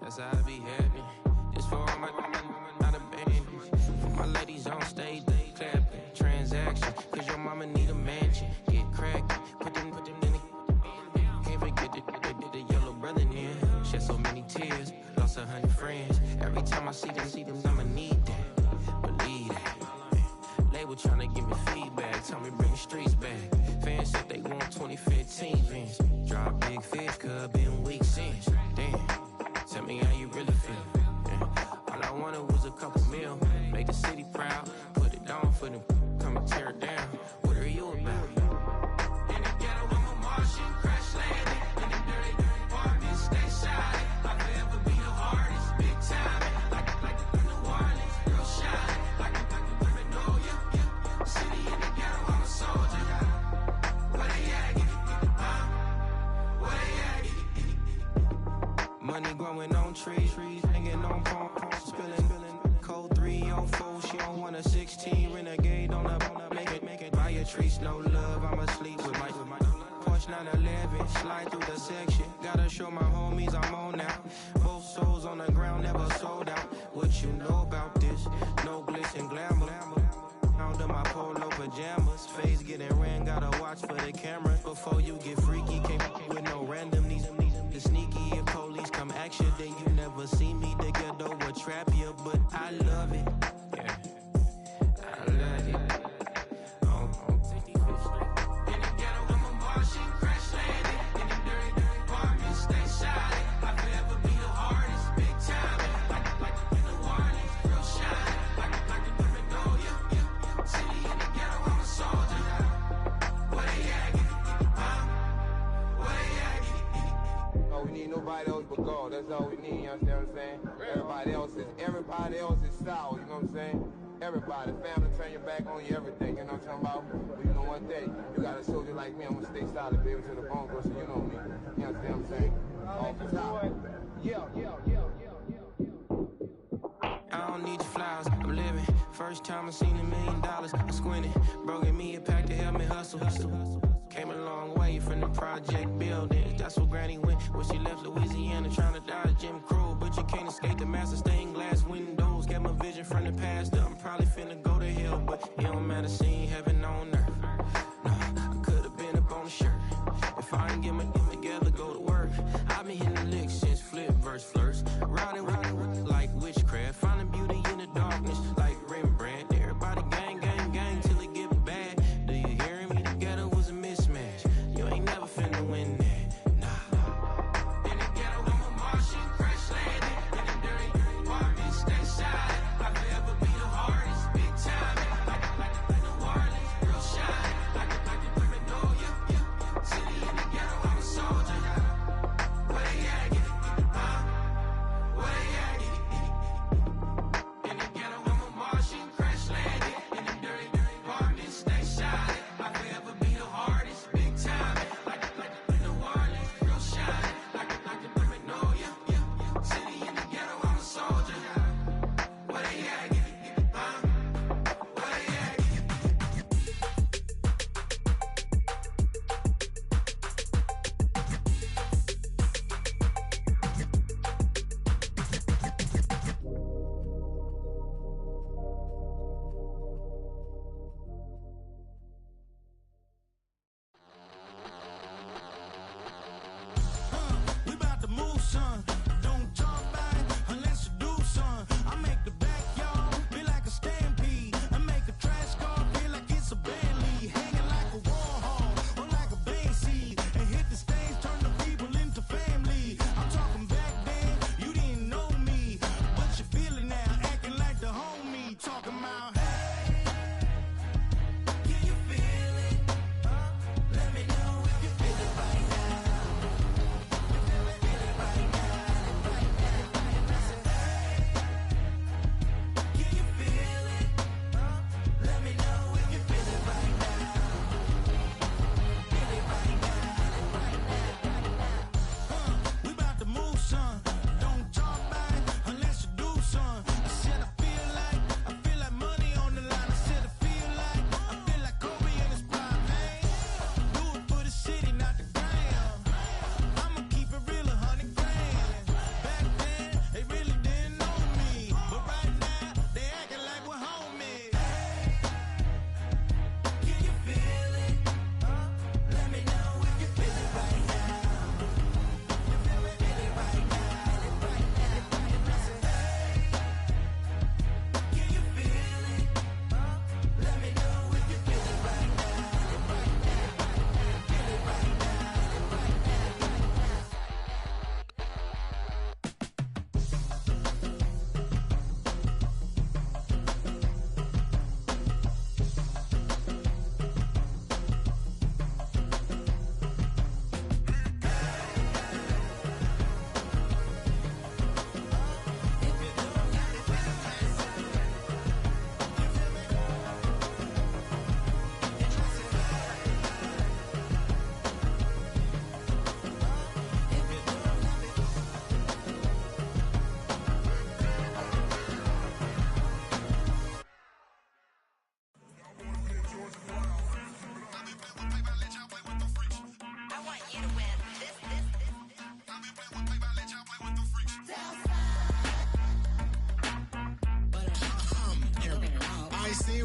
That's how I be happy. This for all my ladies on stage, they clapping. Transaction, cause your mama need a mansion. Get cracking, put them in the... Can't forget the yellow brother near. Shed so many tears, lost 100 friends. Every time I see them, I'ma need that. Believe that. Label trying to give me feedback, tell me bring the streets back. Fans said they want 2015 Vince. Drop big fish, cuz been weak since. Damn, tell me how you really feel. Yeah. All I wanted was a couple mil, make the city proud, put it down for them, come and tear it down. What are you about? In the ghetto, I'm a Martian, crash landing. In the dirty apartment, stay shiny. I'll forever be the hardest, big time. Like the New Orleans, real shiny. Like the women know you. City in the ghetto, I'm a soldier. Where they at? Where they at? Money growing on trees, hanging on palms, spilling. Code 304, she don't want a 16. Renegade on up, make it. Buy a tree, no love, I'ma sleep with my Porsche 911, slide through the section. Gotta show my homies I'm on now. Both souls on the ground, never sold out. What you know about this? No glitz and glamour. Under my polo pajamas, face getting ran, gotta watch for the cameras. Before you get freaky, can't with no random. The sneaky, if police come ask you, then you never see me. The ghetto will trap you, but I love it. Yeah, I love it. In the ghetto, I'm a Martian, crash landing. In the dirty apartment, stay shiny. I forever be the hardest, big time. Like the New Orleans, real shiny. Like the women know you. City in the ghetto, I'm a soldier. Where they at? Where they at?
Oh, we need nobody else but God. That's all we need, you understand what I'm saying? Everybody else is sour, you know what I'm saying? Everybody, family, turn your back on you, everything, you know what I'm talking about? But you know one thing, you got a soldier like me, I'm gonna stay solid, baby, to the bone, bro, so you know me. You understand what I'm saying? Off the top.
I don't need your flowers, I'm living. First time I seen $1 million, I squinted. Bro, give me a pack to help me hustle. Came a long way from the project buildings. That's where Granny went when she left Louisiana, trying to dodge Jim Crow. But you can't escape the master stained glass windows. Got my vision from the past. I'm probably finna go to hell, but it don't matter, seeing heaven on earth. No, I could've been up on the shirt. If I ain't get my together, go to work. I've been hitting the licks since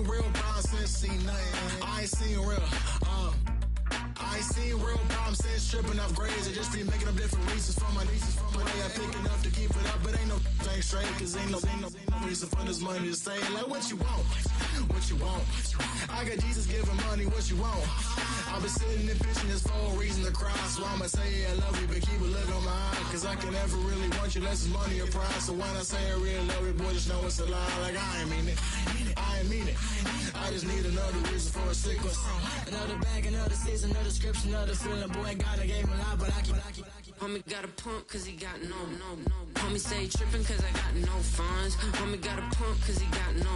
real problems since seen nothing. I ain't seen real, I ain't seen real problems since tripping off grades. I just be making up different reasons for my nieces. For my way I pick it up to keep it up, but ain't no thing straight. Cause ain't no reason for this money to stay. Like what you want, what you want. I got Jesus giving money, what you want. I've been sitting and pitching this for a reason to cry. So I'ma say I love you, but keep a look on my eye. Cause I can never really want you unless it's money or pride. So when I say I really love you, boy, just know it's a lie. Like I ain't mean it, I ain't mean it. I just need another reason for a sequence.
Another bag, another season, another description, another feeling. Boy, God, I gave him a lot, but I keep.
Homie got a pump cause he got no. Homie stay trippin' cause I got no funds. Homie got a pump cause he got no.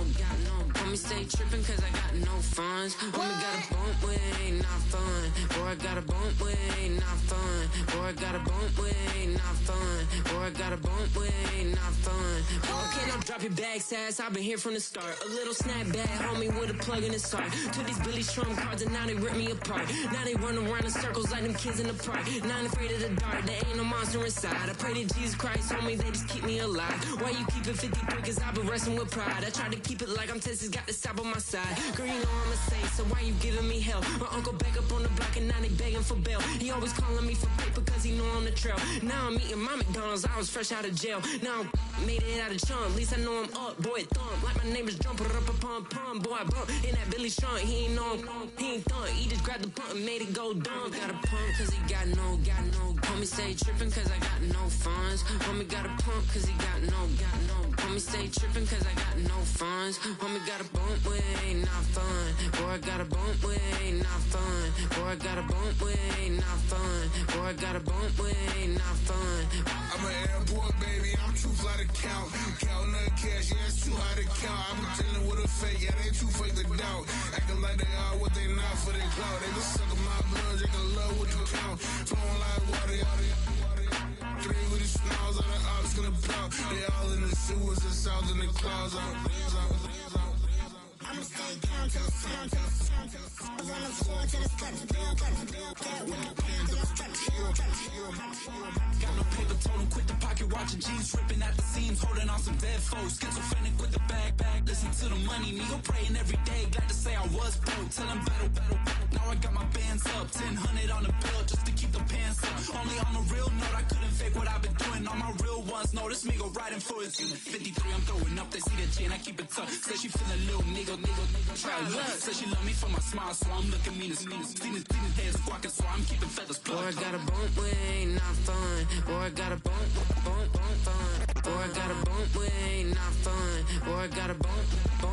Homie stay trippin' cause I got no funds. Homie got a bump with it ain't not fun. Boy, I got a bump with it ain't not fun. Boy, I got a bump with it ain't not fun. Boy, I got a bump with it ain't not fun. Okay, now drop your bag, sass. I've been here from the start. A little snapback, homie, with a plug in his heart. Took these Billy Trump cards and now they rip me apart. Now they run around in circles like them kids in the park. Not afraid of the dark. There ain't no monster inside. I pray to Jesus Christ, homie, they just keep me alive. Why you keep it 53? Cause I've been wrestling with pride. I try to keep it like I'm Texas, got the South on my side. Girl, you know I'm a saint, so why you giving me hell? My uncle back up on the block and now they begging for bail. He always calling me for paper cause he know I'm the trail. Now I'm eating my McDonald's, I was fresh out of jail. Now I'm made it out of chunk, at least I know I'm up. Boy, thump, like my neighbor's jumper up a pum. Boy, I bump in that Billy Strong, he ain't know him. He ain't thump, he just grabbed the pump and made it go dumb. Got a pump cause he got no. Homie stay trippin' cause I got no funds. Homie got a pump cause he got no. Homie stay trippin' cause I got no funds. Homie got a bump with it ain't not fun. Boy, I got a bump with it ain't not fun. Boy, I got a bump with it ain't not fun. Boy, I got a bump with it ain't not fun.
I'm an airport baby, I'm too fly to count. Counting that cash, yeah, it's too high to count. I'm dealing with a fake, yeah, they too fake to doubt. Acting like they are what they not for their clout. They just suckin' my blood, they can love what you count. Flowing like water, three with the smiles on the ops gonna plow. They all in the sewers, the south in the clouds.
I'ma stay down to the sound, to the sound, to the sound. On the floor to the steps, build, that with the band to the steps.
Got no paper, told him quit the pocket, watching jeans ripping at the seams, holding on some dead foes. Schizophrenic with the bag, listen to the money, me go praying every day. Glad to say I was broke, tell him battle. Now I got my bands up, 1000 on the bill just to keep the pants up. Only on a real note, I couldn't fake what I've been doing. All my real ones know this me go riding for it. 53, I'm throwing up, they see the chain, I keep it tough. Say she feeling little nigga, try look. Say she love me for my smile, so I'm looking mean as Seen his head squawking, so I'm keeping feathers plucked.
Boy, I got a bump with it ain't not fun. Boy, I got a bump fun. Boy, I got a bump with it ain't not fun. Boy, I got a bump fun.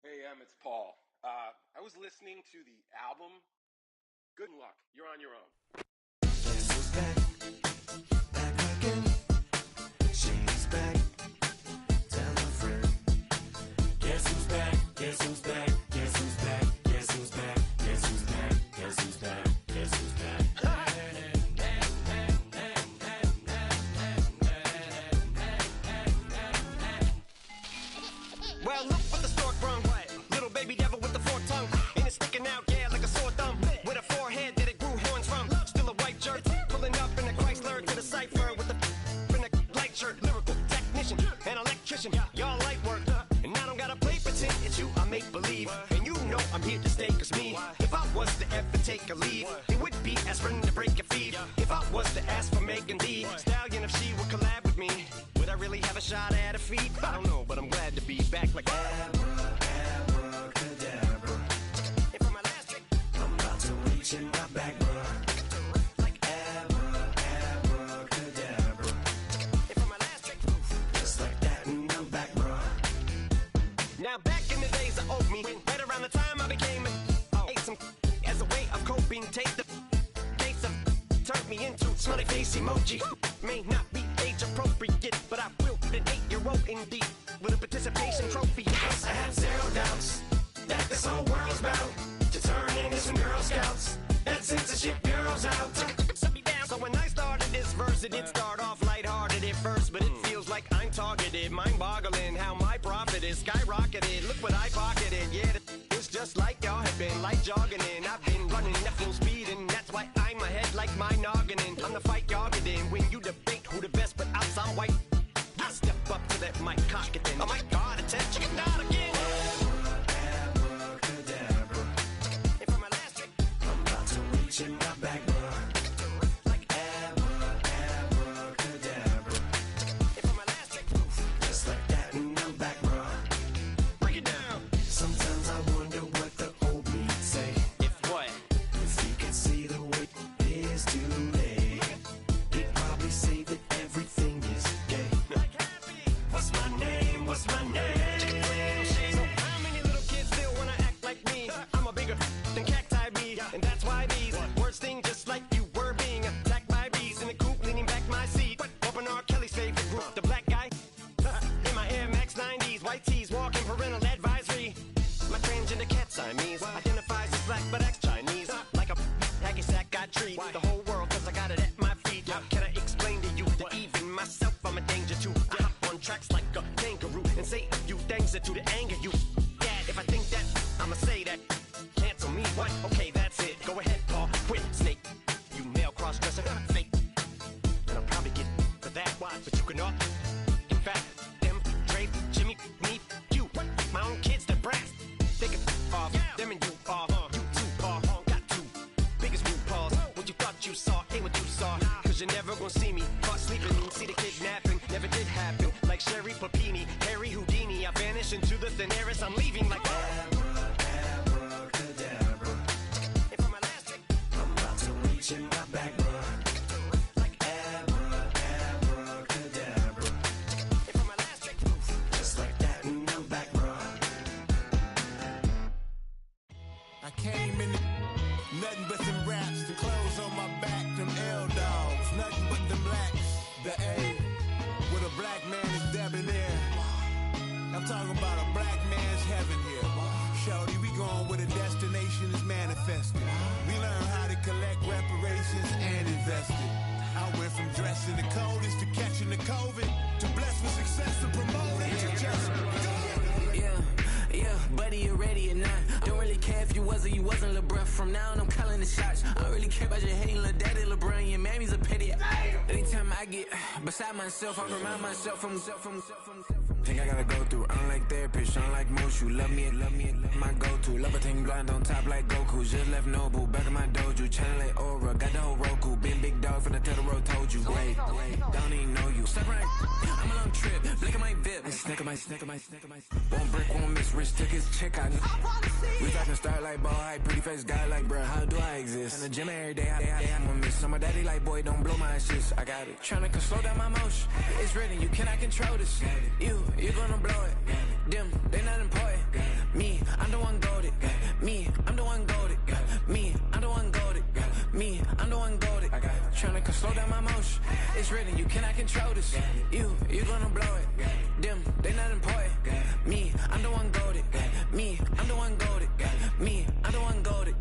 Hey, it's Paul. I was listening to the album. Good luck. You're on your own.
Guess who's back? Back again. She's back. Tell a friend. Guess who's back? Guess who's back? Guess who's back? Guess who's back? Guess who's back? Guess who's back? Guess who's back?
know I'm here to stay, cause me, if I was to ever take a leave, it would be aspirin to break a feed. If I was to ask for Megan Thee Stallion, if she would collab with me, would I really have a shot at a feat? I don't know, but I'm glad to be back like abracadabra. And for my last trick, I'm about to reach in my back, bruh. Like abracadabra. And for my last trick, just like that, and I'm back, bruh. Now back in the days of old me, right around the time I became ate some as a way of coping. Take the case of turned me into smiley face emoji. May not be age appropriate, but I will be an 8-year-old indeed with a participation trophy. Yes, I have zero doubts that this whole world's bound to turn into some Girl Scouts. That censorship bureau's out. So when I started this verse, it did start off lighthearted at first, but it feels like I'm targeted, mind-boggling how my profit is skyrocketed. Look what I pocketed, yeah, it's just like y'all have been like jogging in. I've been running at full speed, and that's why I'm ahead like my noggin. I'm the fight y'all get in when you debate who the best, but I'm some white. I step up to that mic, cock it then. Oh my God, attention, chicken out again. Abracadabra. And for my last trick, I'm about to reach in my back, bruh. The whole world, cause I got it at my feet. How can I explain to you that even myself I'm a danger to? I hop on tracks like a kangaroo and say a few things that to the anger you. Dad, if I think that, I'ma say that. Cancel me, what? Okay, that's it. Go ahead, Paul, quit, snake. You male cross-dresser, fake. And I'll probably get for that, but you can all. In fact, them, Dre, Jimmy, me, you. My own kids, they're brass. They can off, them and you off. You too, Paul, got two biggest blue paws. What you thought you saw ain't what you saw. Cause you're never gonna see me caught sleeping. See the kidnapping, never did happen. Like Sherry Papini, Harry Houdini. I vanish into the thin air as I'm leaving like abracadabra. And for my last trick, I'm about to reach in my back, bruh. Like abracadabra. And for my last trick, just like that, and I'm back, bruh.
I came in nothing but them raps, the clothes on my back, them L-dogs, nothing but them blacks, the A, with a black man is debonair. I'm talking about a black man's heaven here. Shorty, we going where the destination is manifested. We learn how to collect reparations and invest it. I went from dressing the coldest to catching the COVID, to blessed with success to promote it to just
Yeah, buddy, you ready or not? Don't really care if you was or you wasn't, lil' bruh. From now on, I'm calling the shots. I don't really care about your hating, lil' daddy, LeBron. Your mammy's a pity. Anytime I get beside myself, I remind myself from. Think I gotta go through. I don't like therapist, I don't like most. You love me, my go-to. Love a thing blind on top like Goku. Just left Noble, back in my dojo. Channel like Aura, got the whole Roku. Been big dog from the Tether Road, told you. Wait, don't even know you. Step right, I'm a long trip. Blink of my VIP. Snicker my. Won't break, won't miss. Rich tickets, check out. We talking start like ball hype. Pretty face guy like, bruh, how do I exist? In the gym every day, I'm gonna miss. So my daddy like, boy, don't blow my assist. I got it. Tryna slow down my motion. It's written, you cannot control this. You gonna blow it. Them, they not important. Me, I'm the one goated. Me, I'm the one goated. Me, I'm the one goated. Me, I'm the one goated. Tryna slow down my motion. It's written, you cannot control this. You gonna blow it. Them, they not important. Me, I'm the one goated. Me, I'm the one goated. Me, I'm the one goated.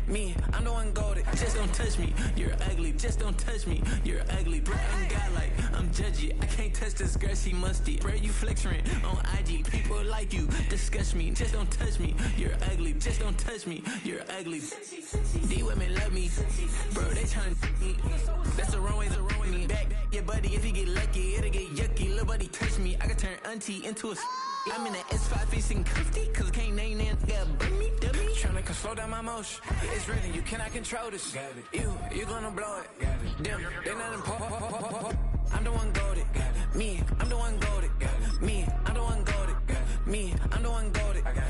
Me, I'm the one goated. Just don't touch me, you're ugly. Just don't touch me, you're ugly. Bro, I'm godlike, I'm judgy. I can't touch this girl, she musty. Bro, you flexing on IG. People like you disgust me. Just don't touch me, you're ugly. Just don't touch me, you're ugly. These women love me, bro. They tryna me. That's the wrong way. Me back your buddy. If you get lucky, it'll get yucky. Little buddy touch me, I can turn auntie into a. I'm in the S5 facing cuffy, cause I can't name that. Yeah, dummy. slow down my motion. It's written, you cannot control this. You gonna blow it. Them, they not important. I'm the one go